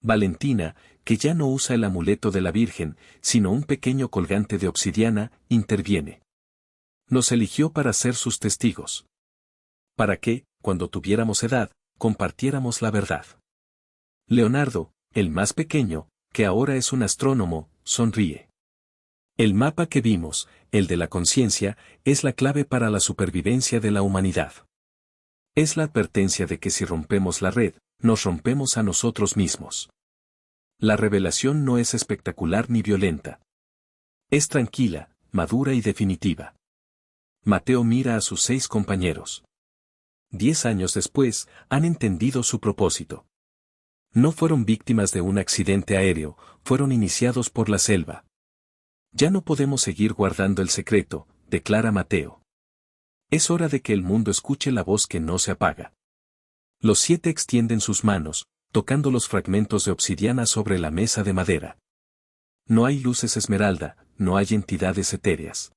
Valentina, que ya no usa el amuleto de la Virgen, sino un pequeño colgante de obsidiana, interviene. Nos eligió para ser sus testigos. Para que, cuando tuviéramos edad, compartiéramos la verdad. Leonardo, el más pequeño, que ahora es un astrónomo, sonríe. El mapa que vimos, el de la conciencia, es la clave para la supervivencia de la humanidad. Es la advertencia de que si rompemos la red, nos rompemos a nosotros mismos. La revelación no es espectacular ni violenta. Es tranquila, madura y definitiva. Mateo mira a sus 6 compañeros. 10 años después, han entendido su propósito. No fueron víctimas de un accidente aéreo, fueron iniciados por la selva. Ya no podemos seguir guardando el secreto, declara Mateo. Es hora de que el mundo escuche la voz que no se apaga. Los 7 extienden sus manos, tocando los fragmentos de obsidiana sobre la mesa de madera. No hay luces esmeralda, no hay entidades etéreas.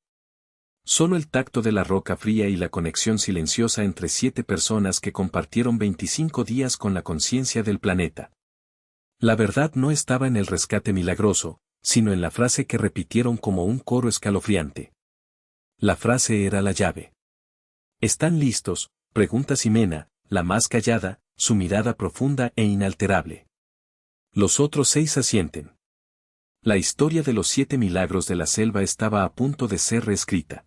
Solo el tacto de la roca fría y la conexión silenciosa entre 7 personas que compartieron 25 días con la conciencia del planeta. La verdad no estaba en el rescate milagroso, sino en la frase que repitieron como un coro escalofriante. La frase era la llave. ¿Están listos?, pregunta Ximena, la más callada, su mirada profunda e inalterable. Los otros 6 asienten. La historia de los 7 milagros de la selva estaba a punto de ser reescrita.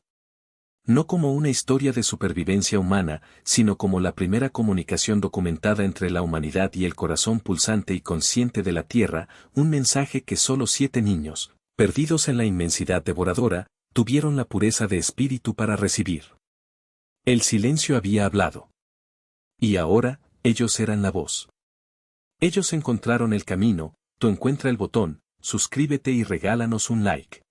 No como una historia de supervivencia humana, sino como la primera comunicación documentada entre la humanidad y el corazón pulsante y consciente de la Tierra, un mensaje que solo 7 niños, perdidos en la inmensidad devoradora, tuvieron la pureza de espíritu para recibir. El silencio había hablado. Y ahora, ellos eran la voz. Ellos encontraron el camino, tú encuentra el botón, suscríbete y regálanos un like.